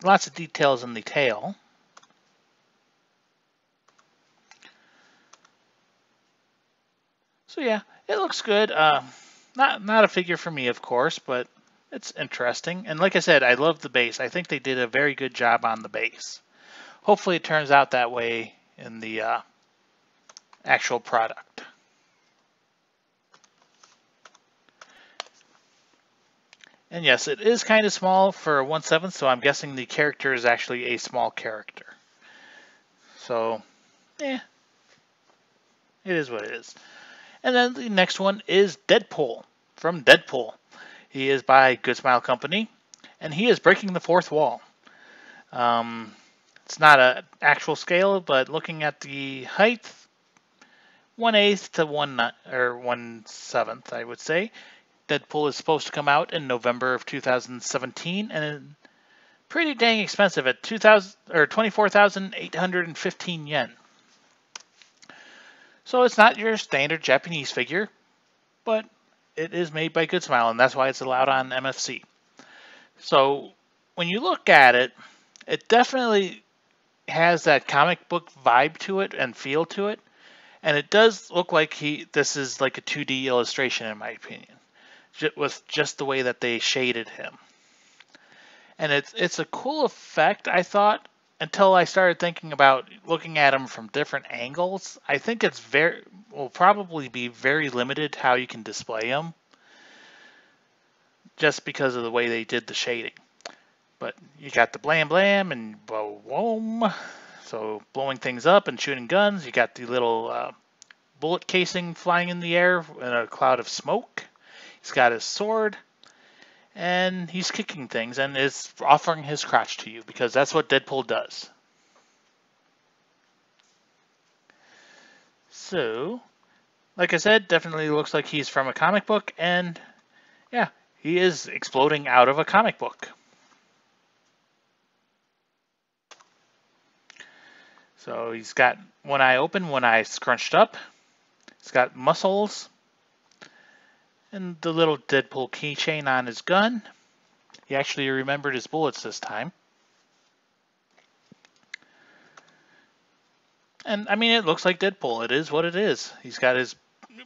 Lots of details in the tail. So yeah, it looks good. Not a figure for me, of course, but it's interesting. And like I said, I love the base. I think they did a very good job on the base. Hopefully it turns out that way in the actual product. And yes, it is kind of small for 1/7, so I'm guessing the character is actually a small character. So, it is what it is. And then the next one is Deadpool, from Deadpool. He is by Good Smile Company, and he is breaking the fourth wall. It's not an actual scale, but looking at the height, 1/8 to 1/7, I would say. Deadpool is supposed to come out in November of 2017, and pretty dang expensive at 24,815 yen. So it's not your standard Japanese figure, but it is made by Good Smile, and that's why it's allowed on MFC. So when you look at it, it definitely has that comic book vibe to it and feel to it, and it does look like this is like a 2D illustration in my opinion, with just the way that they shaded him. And it's a cool effect, I thought, until I started thinking about looking at them from different angles. I think it's will probably be very limited how you can display them, just because of the way they did the shading. But you got the blam blam and boom, so blowing things up and shooting guns. You got the little bullet casing flying in the air in a cloud of smoke. He's got his sword, and he's kicking things and is offering his crotch to you, because that's what Deadpool does. So, like I said, definitely looks like he's from a comic book, and yeah, he is exploding out of a comic book. So he's got one eye open, one eye scrunched up. He's got muscles and the little Deadpool keychain on his gun. He actually remembered his bullets this time. And I mean, it looks like Deadpool. It is what it is. He's got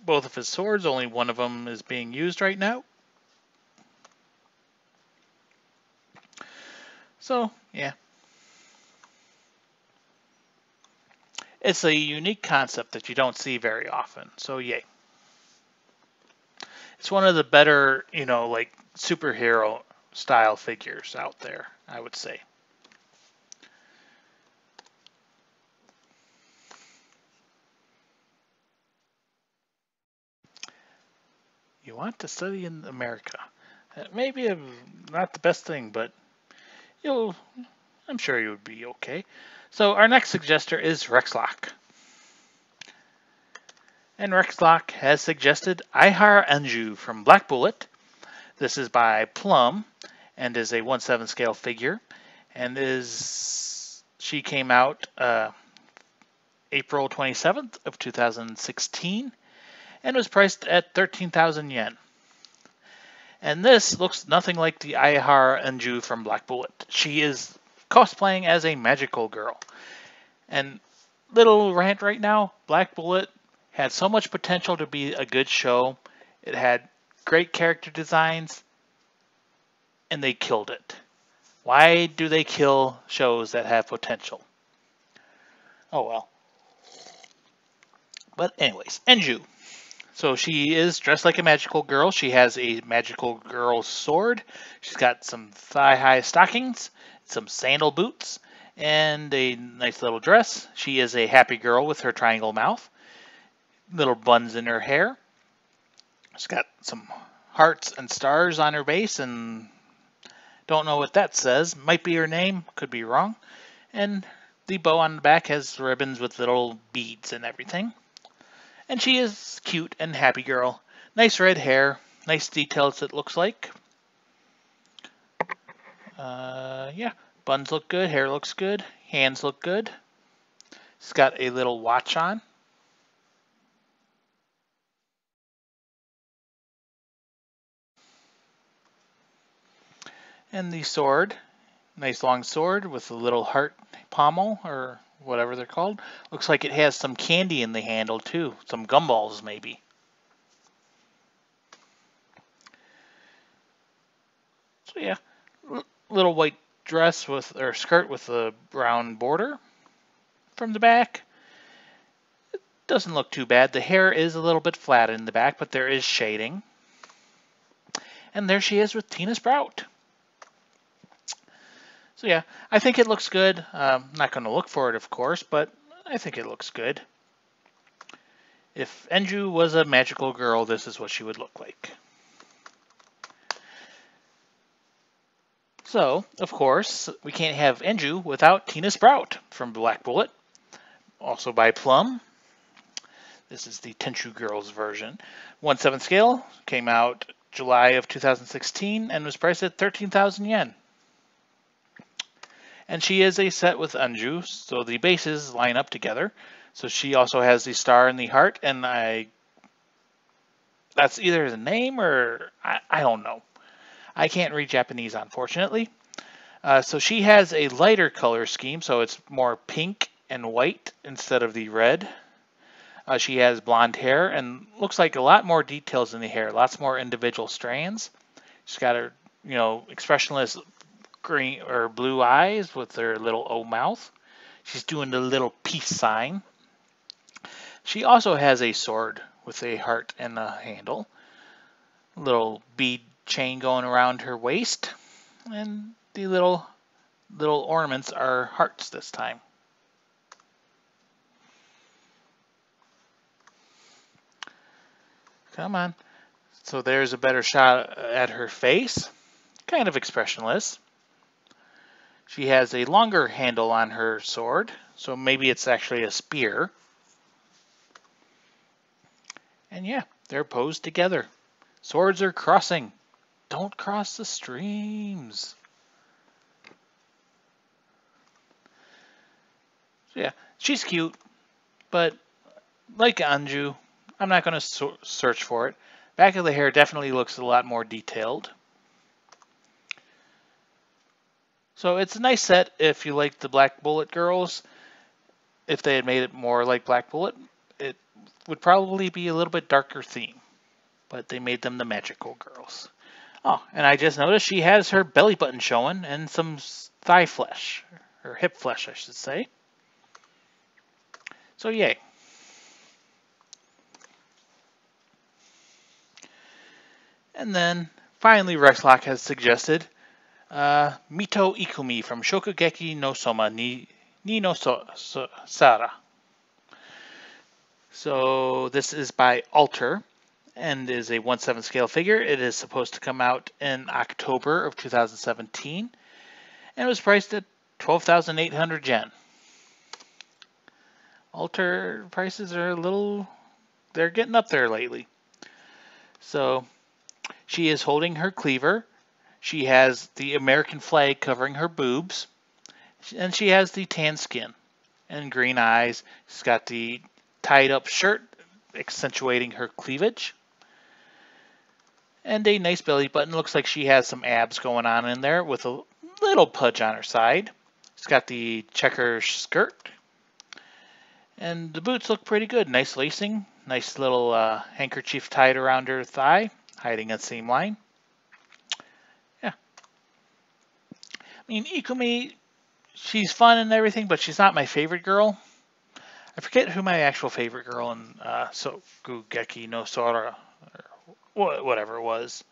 both of his swords. Only one of them is being used right now. So, yeah. It's a unique concept that you don't see very often. So, yay. It's one of the better, like superhero style figures out there, I would say. You want to study in America. Maybe not the best thing, but I'm sure you would be okay. So our next suggester is Rexlock. And Rexlock has suggested Ihar Anju from Black Bullet. This is by Plum and is a 1/7 scale figure. And she came out April 27th of 2016 and was priced at 13,000 yen. And this looks nothing like the Ihar Anju from Black Bullet. She is cosplaying as a magical girl. And little rant right now, Black Bullet had so much potential to be a good show. It had great character designs, and they killed it. Why do they kill shows that have potential? Oh well. But anyways, Anju. So she is dressed like a magical girl. She has a magical girl sword. She's got some thigh-high stockings, some sandal boots, and a nice little dress. She is a happy girl with her triangle mouth, little buns in her hair. She's got some hearts and stars on her base, and don't know what that says. Might be her name, could be wrong. And the bow on the back has ribbons with little beads and everything. And she is cute and happy girl. Nice red hair. Nice details, it looks like. Yeah, buns look good. Hair looks good. Hands look good. She's got a little watch on. And the sword. Nice long sword with a little heart pommel, or whatever they're called. Looks like it has some candy in the handle too. Some gumballs maybe. So yeah, little white dress or skirt with a brown border from the back. It doesn't look too bad. The hair is a little bit flat in the back, but there is shading. And there she is with Tina Sprout. So yeah, I think it looks good. I'm not going to look for it, of course, but I think it looks good. If Anju was a magical girl, this is what she would look like. So, of course, we can't have Anju without Tina Sprout from Black Bullet, also by Plum. This is the Tenchu Girls version. 1/7 scale, came out July of 2016 and was priced at 13,000 yen. And she is a set with Anju, so the bases line up together. So she also has the star and the heart, and that's either the name or I don't know. I can't read Japanese, unfortunately. So she has a lighter color scheme, so it's more pink and white instead of the red. She has blonde hair and looks like a lot more details in the hair, lots more individual strands. She's got her, expressionless green or blue eyes with her little O mouth. She's doing the little peace sign. She also has a sword with a heart and a handle. A little bead chain going around her waist. And the little ornaments are hearts this time. Come on. So there's a better shot at her face. Kind of expressionless. She has a longer handle on her sword, so maybe it's actually a spear. And yeah, they're posed together. Swords are crossing. Don't cross the streams. So yeah, she's cute, but like Anju, I'm not going to search for it. Back of the hair definitely looks a lot more detailed. So it's a nice set if you like the Black Bullet girls. If they had made it more like Black Bullet, it would probably be a little bit darker theme. But they made them the magical girls. Oh, and I just noticed she has her belly button showing and some thigh flesh, or hip flesh, I should say. So yay. And then finally Rexlock has suggested Mito Ikumi from Shokugeki no Soma ni no Sara. So this is by Alter and is a 1/7 scale figure. It is supposed to come out in October of 2017 and it was priced at 12,800 yen. Alter prices are they're getting up there lately. So she is holding her cleaver. She has the American flag covering her boobs. And she has the tan skin and green eyes. She's got the tied up shirt accentuating her cleavage. And a nice belly button. Looks like she has some abs going on in there with a little pudge on her side. She's got the checker skirt. And the boots look pretty good. Nice lacing. Nice little handkerchief tied around her thigh, hiding a seam line. Yeah. I mean, Ikumi, she's fun and everything, but she's not my favorite girl. I forget who my actual favorite girl in Shokugeki no Sora, or whatever it was.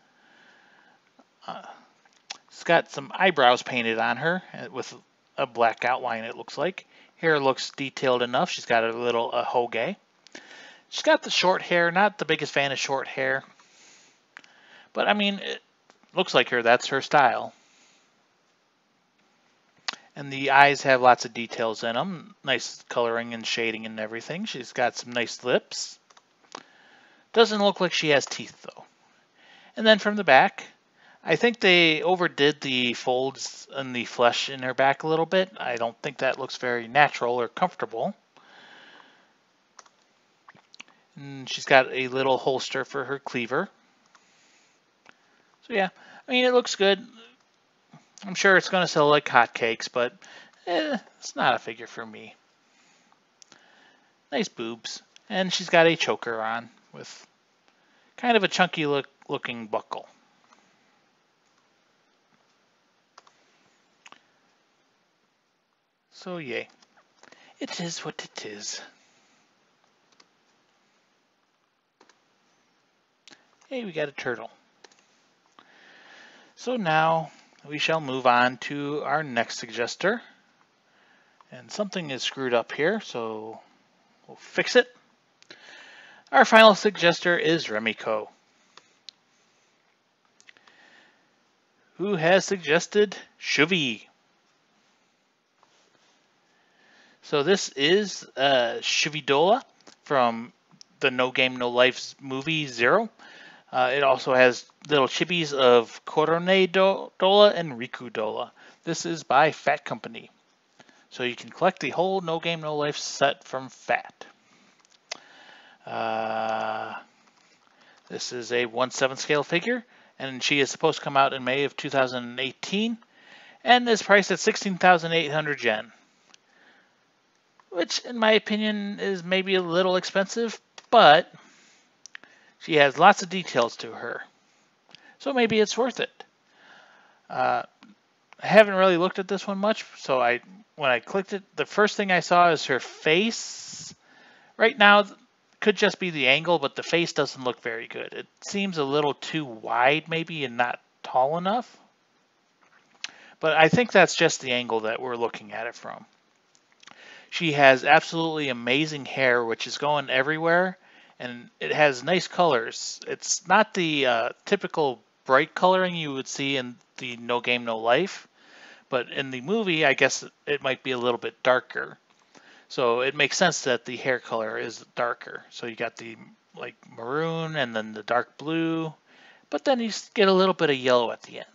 She's got some eyebrows painted on her with a black outline, it looks like. Hair looks detailed enough. She's got a little hoge. She's got the short hair. Not the biggest fan of short hair. But, I mean, it looks like her. That's her style. And the eyes have lots of details in them. Nice coloring and shading and everything. She's got some nice lips. Doesn't look like she has teeth, though. And then from the back, I think they overdid the folds and the flesh in her back a little bit. I don't think that looks very natural or comfortable. And she's got a little holster for her cleaver. So yeah, I mean, it looks good. I'm sure it's going to sell like hotcakes, but it's not a figure for me. Nice boobs. And she's got a choker on with kind of a chunky looking buckle. So yay. It is what it is. Hey, we got a turtle. So now we shall move on to our next suggester. And something is screwed up here, so we'll fix it. Our final suggester is Remiko, who has suggested Shuvi. So this is Shuvidola from the No Game No Life movie Zero. It also has little chibis of Korone Dola and Riku Dola. This is by Fat Company. So you can collect the whole No Game No Life set from Fat. This is a 1/7 scale figure, and she is supposed to come out in May of 2018, and is priced at 16,800 yen. Which, in my opinion, is maybe a little expensive, but she has lots of details to her. So maybe it's worth it. I haven't really looked at this one much, so when I clicked it, the first thing I saw is her face. Right now, could just be the angle, but the face doesn't look very good. It seems a little too wide, maybe, and not tall enough. But I think that's just the angle that we're looking at it from. She has absolutely amazing hair, which is going everywhere, and it has nice colors. It's not the typical bright coloring you would see in the No Game No Life, but in the movie, I guess it might be a little bit darker. So it makes sense that the hair color is darker. So you got the like maroon and then the dark blue, but then you get a little bit of yellow at the end.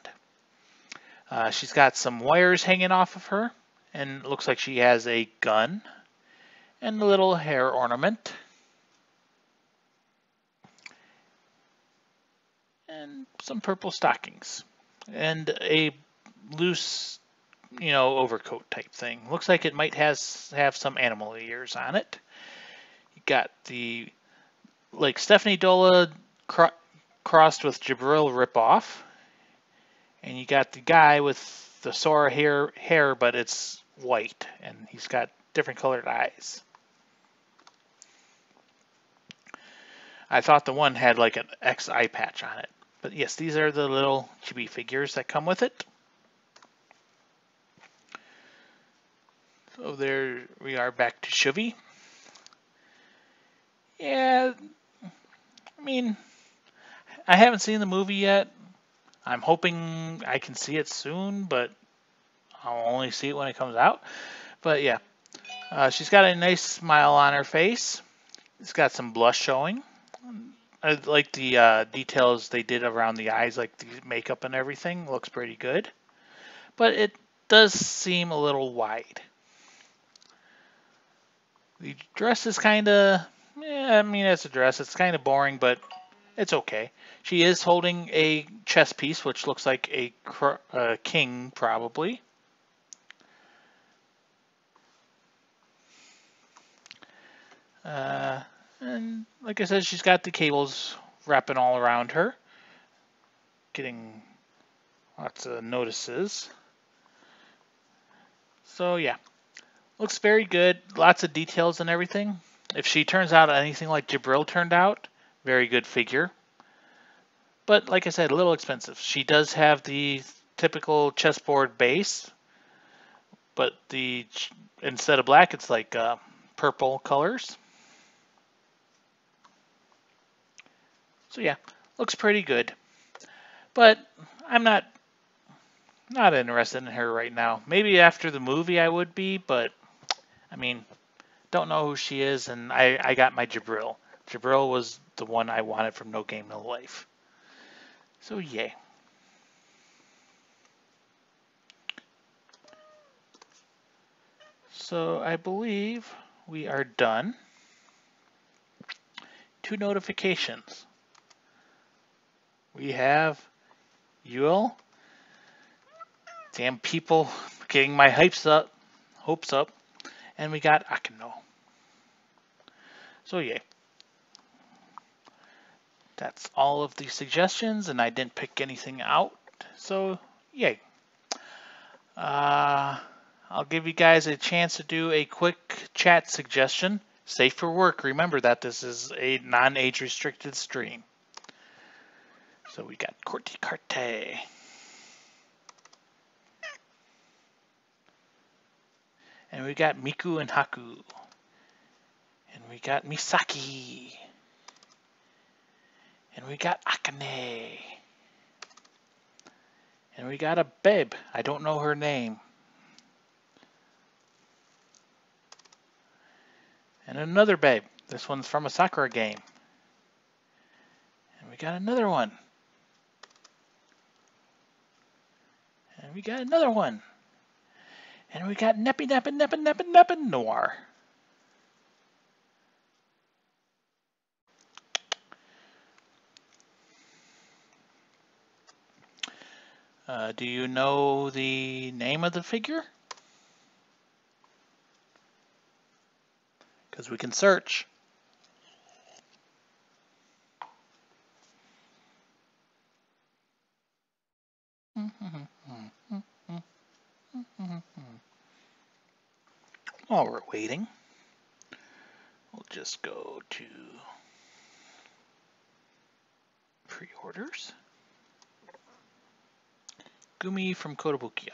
She's got some wires hanging off of her, and it looks like she has a gun and a little hair ornament. And some purple stockings. And a loose, overcoat type thing. Looks like it might have some animal ears on it. You got the, like, Stephanie Dola crossed with Jabril ripoff. And you got the guy with the Sora hair, but it's white, and he's got different colored eyes. I thought the one had like an X eye patch on it. But yes, these are the little chibi figures that come with it. So there we are, back to Shuvy. Yeah, I mean, I haven't seen the movie yet. I'm hoping I can see it soon, but I'll only see it when it comes out. But yeah, she's got a nice smile on her face. It's got some blush showing. I like the details they did around the eyes, like the makeup and everything. Looks pretty good. But it does seem a little wide. The dress is kind of, I mean, it's a dress. It's kind of boring, but it's okay. She is holding a chess piece, which looks like a king, probably. And like I said, she's got the cables wrapping all around her. Getting lots of notices. So yeah, looks very good. Lots of details and everything. If she turns out anything like Jabril turned out, very good figure. But like I said, a little expensive. She does have the typical chessboard base, but instead of black, it's like purple colors. So yeah, looks pretty good. But I'm not interested in her right now. Maybe after the movie I would be, but I mean, don't know who she is, and I got my Jabril. Jabril was the one I wanted from No Game No Life. So yay. So I believe we are done. 2 notifications. We have Yule. Damn people getting my hopes up. And we got Akino. So yay. That's all of the suggestions, and I didn't pick anything out. So yay. I'll give you guys a chance to do a quick chat suggestion. Safe for work. Remember that this is a non-age restricted stream. So we got Corti Carte. And we got Miku and Haku. And we got Misaki. And we got Akane. And we got a babe. I don't know her name. And another babe. This one's from a Sakura game. And we got another one. And we got another one. And we got Neppy Noir. Do you know the name of the figure? Because we can search. While we're waiting, we'll just go to pre-orders. Gumi from Kotobukiya.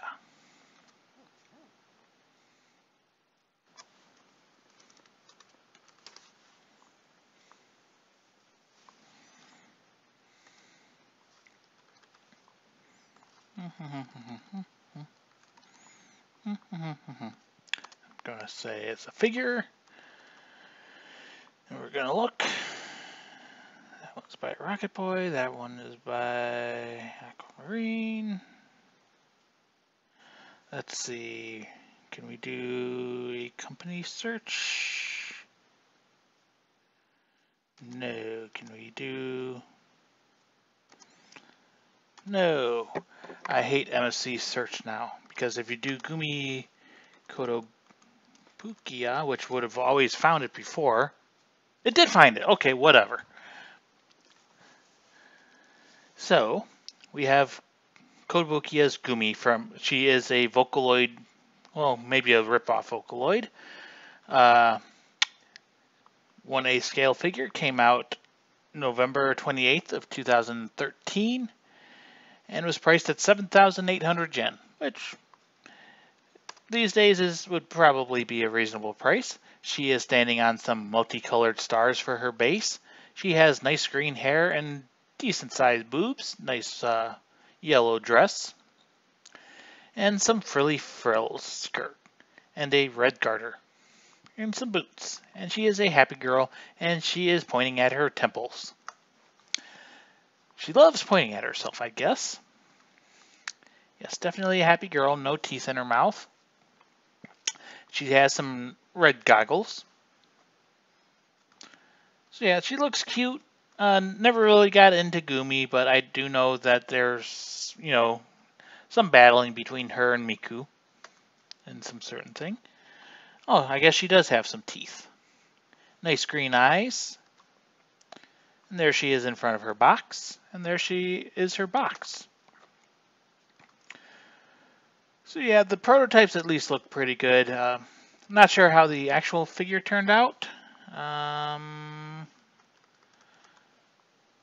I'm going to say it's a figure. And we're going to look. That one's by Rocket Boy. That one is by Aquamarine. Let's see. Can we do a company search? No. Can we do... No. I hate MSC search now. Because if you do Gumi Kotobukiya, which would have always found it before, it did find it. Okay, whatever. So, we have Kotobukiya's Gumi from, she is a Vocaloid, well, maybe a rip-off Vocaloid. 1A scale figure, came out November 28th of 2013, and was priced at 7,800 yen, which these days would probably be a reasonable price. She is standing on some multicolored stars for her base. She has nice green hair and decent sized boobs, nice yellow dress, and some frilly frills skirt, and a red garter, and some boots. And she is a happy girl, and she is pointing at her temples. She loves pointing at herself, I guess. Yes, definitely a happy girl, no teeth in her mouth. She has some red goggles. So yeah, she looks cute. Never really got into Gumi, but I do know that there's, you know, some battling between her and Miku and some certain thing. Oh, I guess she does have some teeth. Nice green eyes. And there she is in front of her box. And there she is her box. So yeah, the prototypes at least look pretty good. I'm not sure how the actual figure turned out.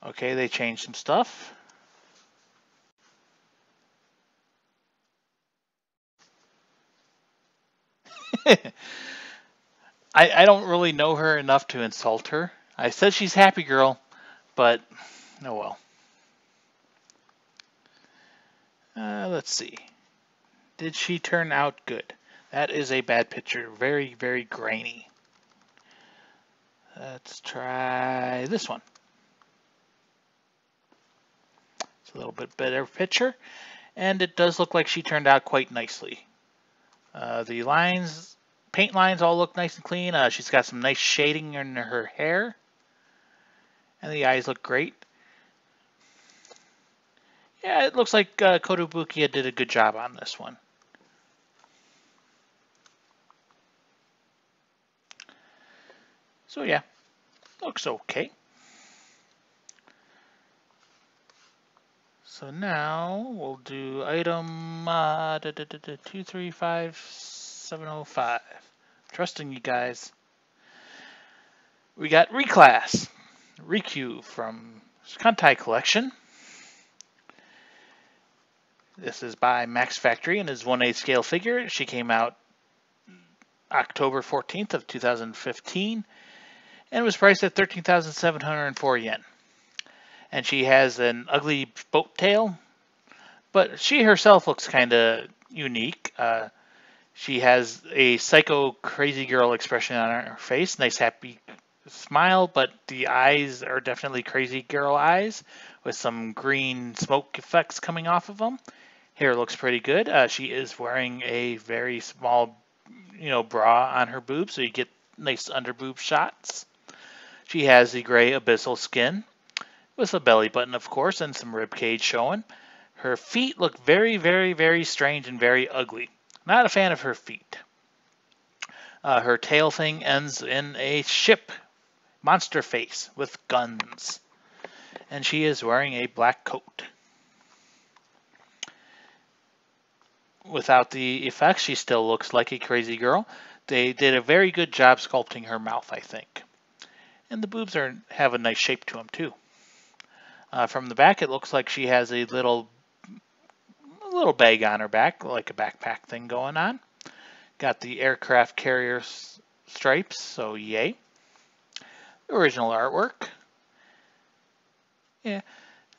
Okay, they changed some stuff. I don't really know her enough to insult her. I said she's happy girl, but oh well. Let's see. Did she turn out good? That is a bad picture. Very, very grainy. Let's try this one. It's a little bit better picture, and it does look like she turned out quite nicely. The lines, paint lines all look nice and clean. She's got some nice shading in her hair, and the eyes look great. Yeah, it looks like Kotobukiya did a good job on this one. So yeah, looks okay. So now we'll do item 235705. Trusting you guys. We got Reclass, Riku from Kantai Collection. This is by Max Factory and is 1/8 scale figure. She came out October 14th of 2015 and was priced at 13,704 yen. And she has an ugly boat tail, but she herself looks kind of unique. She has a psycho crazy girl expression on her face, nice happy smile, but the eyes are definitely crazy girl eyes with some green smoke effects coming off of them. Hair looks pretty good. She is wearing a very small, bra on her boob, so you get nice under boob shots. She has the gray abyssal skin with a belly button, of course, and some rib cage showing. Her feet look very, very, very strange and very ugly. Not a fan of her feet. Her tail thing ends in a ship monster face with guns. And she is wearing a black coat. Without the effects, she still looks like a crazy girl. They did a very good job sculpting her mouth, I think. And the boobs have a nice shape to them, too. From the back, it looks like she has a little bag on her back, like a backpack thing going on. Got the aircraft carrier stripes, so yay. Original artwork. Yeah,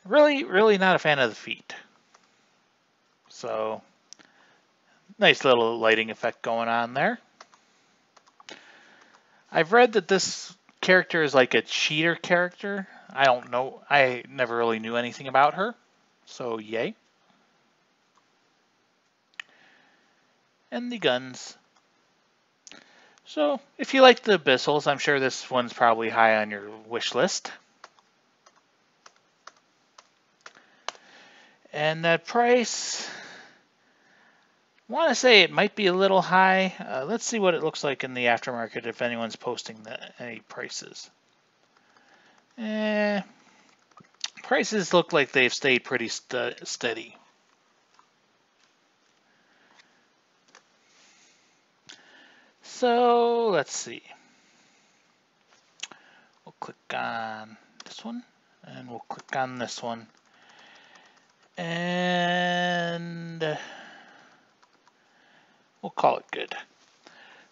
really not a fan of the feet. So, nice little lighting effect going on there. I've read that this character is like a cheater character. I don't know. I never really knew anything about her. So, yay. And the guns. So, if you like the Abyssals, I'm sure this one's probably high on your wish list. And that price, I want to say it might be a little high. Let's see what it looks like in the aftermarket if anyone's posting any prices. Prices look like they've stayed pretty steady. So let's see. We'll click on this one, and we'll click on this one. And we'll call it good.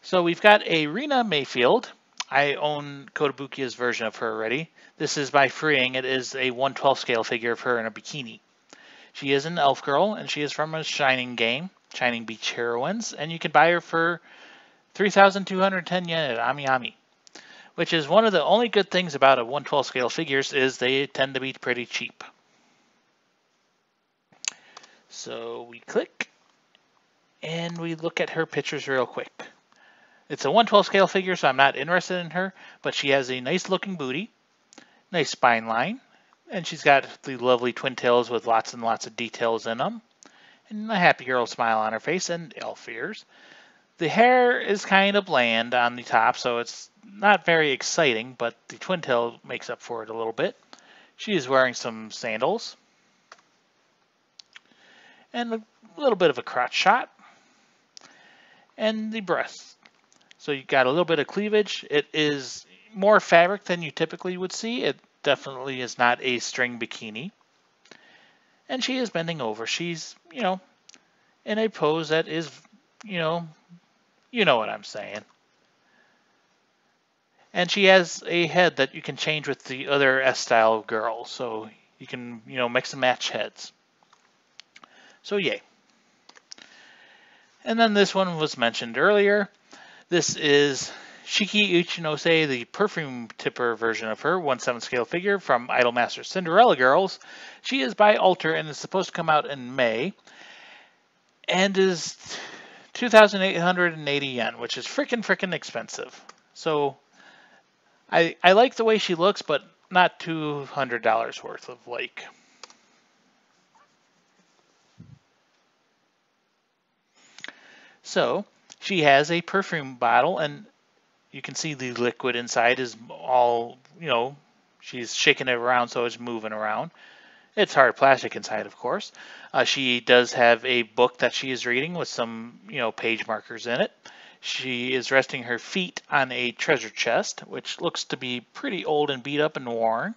So we've got a Rena Mayfield. I own Kotobukiya's version of her already. This is by Freeing. It is a 1/12 scale figure of her in a bikini. She is an elf girl, and she is from a Shining game, Shining Beach Heroines, and you can buy her for 3,210 yen at Ami, which is one of the only good things about a 1/12 scale figures is they tend to be pretty cheap. So we click, and we look at her pictures real quick. It's a 1/12 scale figure, so I'm not interested in her, but she has a nice looking booty, nice spine line, and she's got the lovely twin tails with lots and lots of details in them, and a happy girl smile on her face, and elf ears. The hair is kind of bland on the top, so it's not very exciting, but the twin tail makes up for it a little bit. She is wearing some sandals, and a little bit of a crotch shot, and the breasts. So you got a little bit of cleavage. It is more fabric than you typically would see. It definitely is not a string bikini. And she is bending over. She's, in a pose that is, you know what I'm saying. And she has a head that you can change with the other S-style girls. So you can, mix and match heads. So yay. And then this one was mentioned earlier. This is Shiki Uchinose, the perfume tipper version of her, 1/7 scale figure from Idolmaster Cinderella Girls. She is by Alter and is supposed to come out in May. And is 2,880 yen, which is freaking expensive. So I like the way she looks, but not $200 worth of like. So she has a perfume bottle, and you can see the liquid inside is all, she's shaking it around so it's moving around. It's hard plastic inside, of course. She does have a book that she is reading with some, page markers in it. She is resting her feet on a treasure chest, which looks to be pretty old and beat up and worn.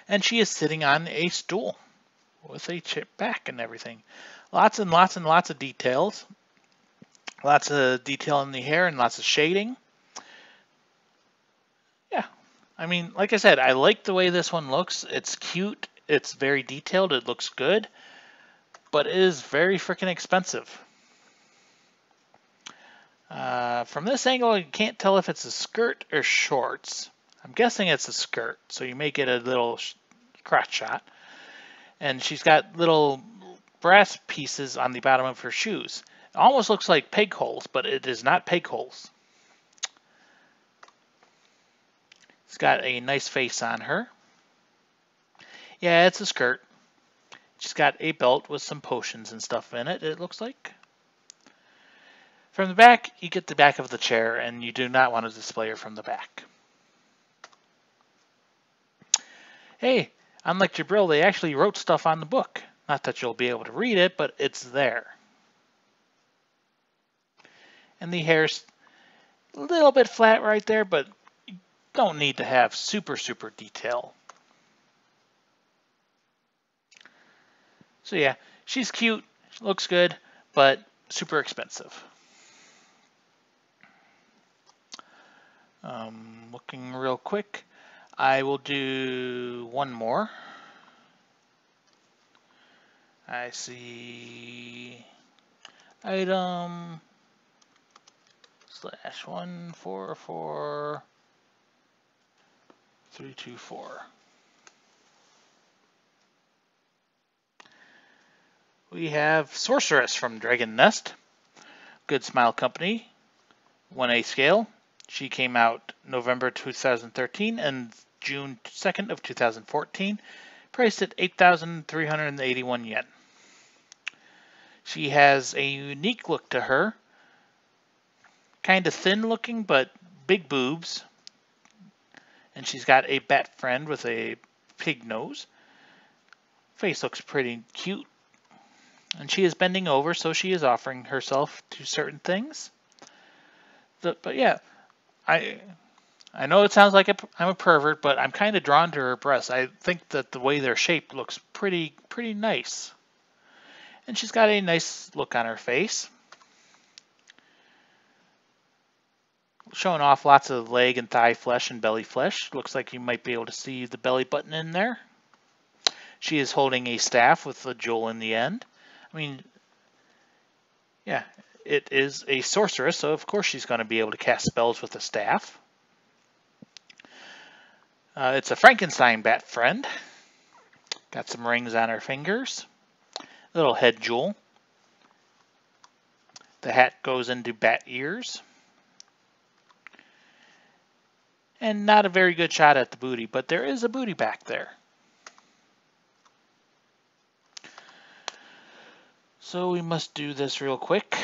And she is sitting on a stool with a chip back and everything. Lots and lots and lots of details. Lots of detail in the hair and lots of shading. Yeah, I mean, like I said, I like the way this one looks. It's cute. It's very detailed. It looks good. But it is very freaking expensive. From this angle, you can't tell if it's a skirt or shorts. I'm guessing it's a skirt, so you may get a little crotch shot. And she's got little brass pieces on the bottom of her shoes. It almost looks like peg holes, but it is not peg holes. It's got a nice face on her. Yeah, it's a skirt. She's got a belt with some potions and stuff in it, it looks like. From the back, you get the back of the chair, and you do not want to display her from the back. Hey, unlike Jabril, they actually wrote stuff on the book. Not that you'll be able to read it, but it's there. And the hair A little bit flat right there, but you don't need to have super detail. So yeah, she's cute, looks good, but super expensive. Looking real quick, I will do one more. I see item /144-324. We have Sorceress from Dragon Nest. Good Smile Company, 1A scale. She came out November 2013 and June 2nd of 2014, priced at 8,381 yen. She has a unique look to her. Kind of thin looking, but big boobs. And she's got a bat friend with a pig nose. Face looks pretty cute. And she is bending over, so she is offering herself to certain things. But yeah, I know it sounds like I'm a pervert, but I'm kind of drawn to her breasts. I think that the way they're shaped looks pretty nice. And she's got a nice look on her face. Showing off lots of leg and thigh flesh and belly flesh. Looks like you might be able to see the belly button in there. She is holding a staff with a jewel in the end. I mean, yeah, it is a sorceress, so of course she's going to be able to cast spells with a staff. It's a Frankenstein bat friend. Got some rings on her fingers. Little head jewel. The hat goes into bat ears. And not a very good shot at the booty, but there is a booty back there. So we must do this real quick.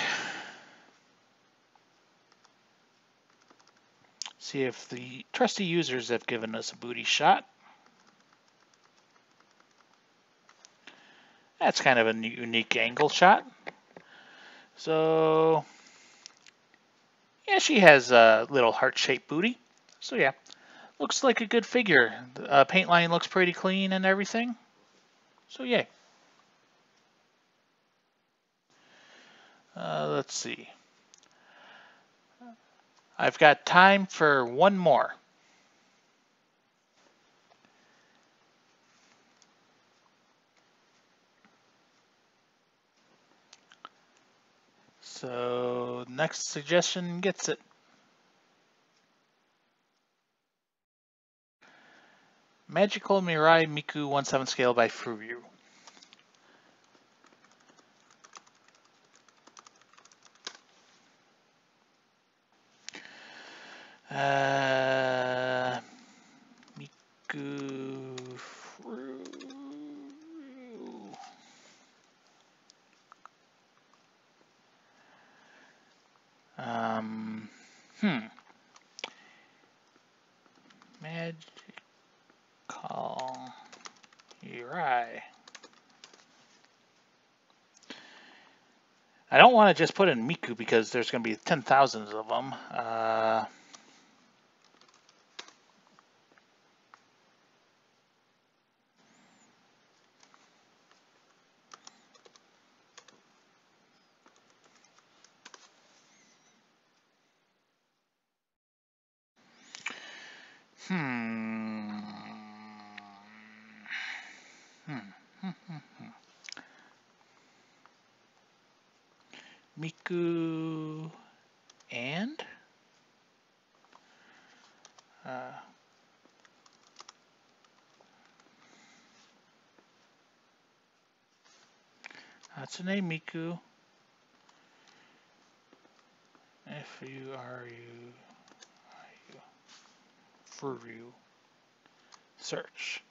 See if the trusty users have given us a booty shot. That's kind of a unique angle shot. So, yeah, she has a little heart-shaped booty. So yeah, looks like a good figure. The paint line looks pretty clean and everything. So yay. Let's see. I've got time for one more. So next suggestion gets it. Magical Mirai Miku 1/7 scale by Furyu. Miku Furyu. Magical Mirai. I don't want to just put in Miku because there's going to be 10,000 of them. Miku and Hatsune Miku. F-U-R-U Furyu. Search.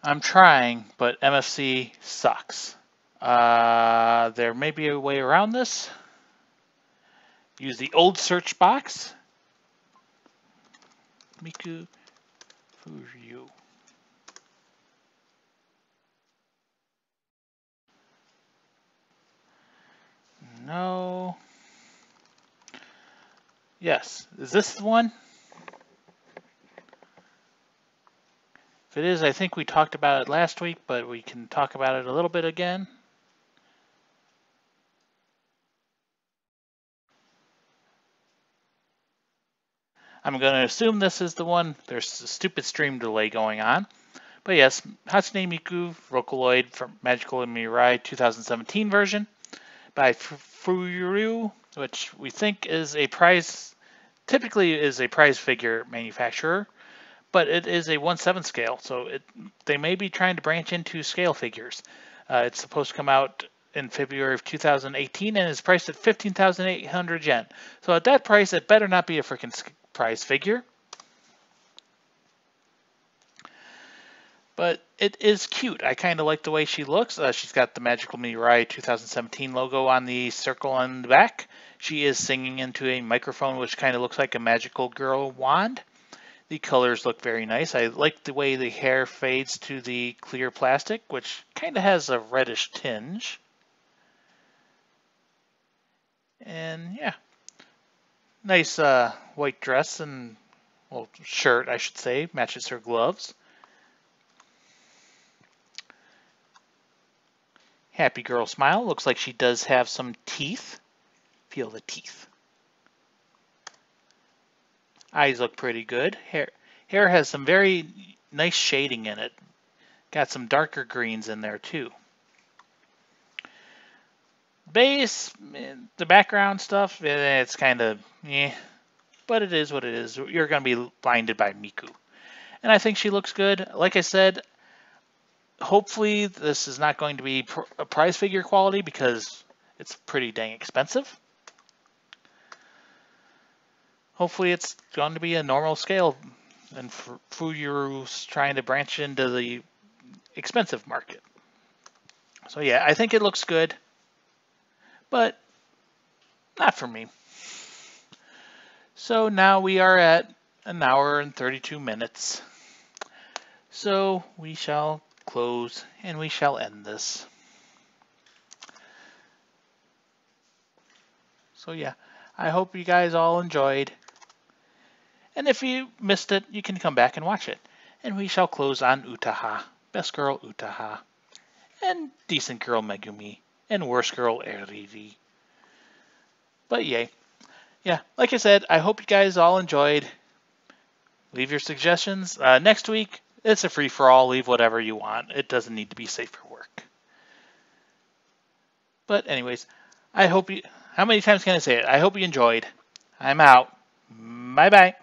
I'm trying, but MFC sucks. There may be a way around this. Use the old search box. Miku Furyu. No. Yes. Is this the one? If it is, I think we talked about it last week, but we can talk about it a little bit again. I'm going to assume this is the one. There's a stupid stream delay going on. But yes, Hasini Miku, Vocaloid from Magical Mirai 2017 version by Furyu, which we think is a typically is a prize figure manufacturer, but it is a 1/7 scale, so they may be trying to branch into scale figures. It's supposed to come out in February of 2018 and is priced at 15,800 yen. So at that price, it better not be a freaking prize figure. But it is cute. I kind of like the way she looks. She's got the Magical Mirai 2017 logo on the circle on the back. She is singing into a microphone, which kind of looks like a magical girl wand. The colors look very nice. I like the way the hair fades to the clear plastic, which kind of has a reddish tinge. And yeah, nice white dress and, well, shirt, I should say, matches her gloves. Happy girl smile. Looks like she does have some teeth. Feel the teeth. Eyes look pretty good. Hair has some very nice shading in it. Got some darker greens in there too. Base, the background stuff, it's kind of but it is what it is. You're going to be blinded by Miku. And I think she looks good. Like I said, hopefully this is not going to be a prize figure quality because it's pretty dang expensive. Hopefully it's going to be a normal scale, and Fuyuru's trying to branch into the expensive market. So yeah, I think it looks good, but not for me. So now we are at an hour and 32 minutes. So we shall close and we shall end this. So yeah, I hope you guys all enjoyed. And if you missed it, you can come back and watch it. And we shall close on Utaha, Best Girl Utaha, and Decent Girl Megumi, and Worst Girl Eriri. But yay. Yeah, like I said, I hope you guys all enjoyed. Leave your suggestions. Next week, it's a free-for-all. Leave whatever you want. It doesn't need to be safe for work. But anyways, I hope you... How many times can I say it? I hope you enjoyed. I'm out. Bye-bye.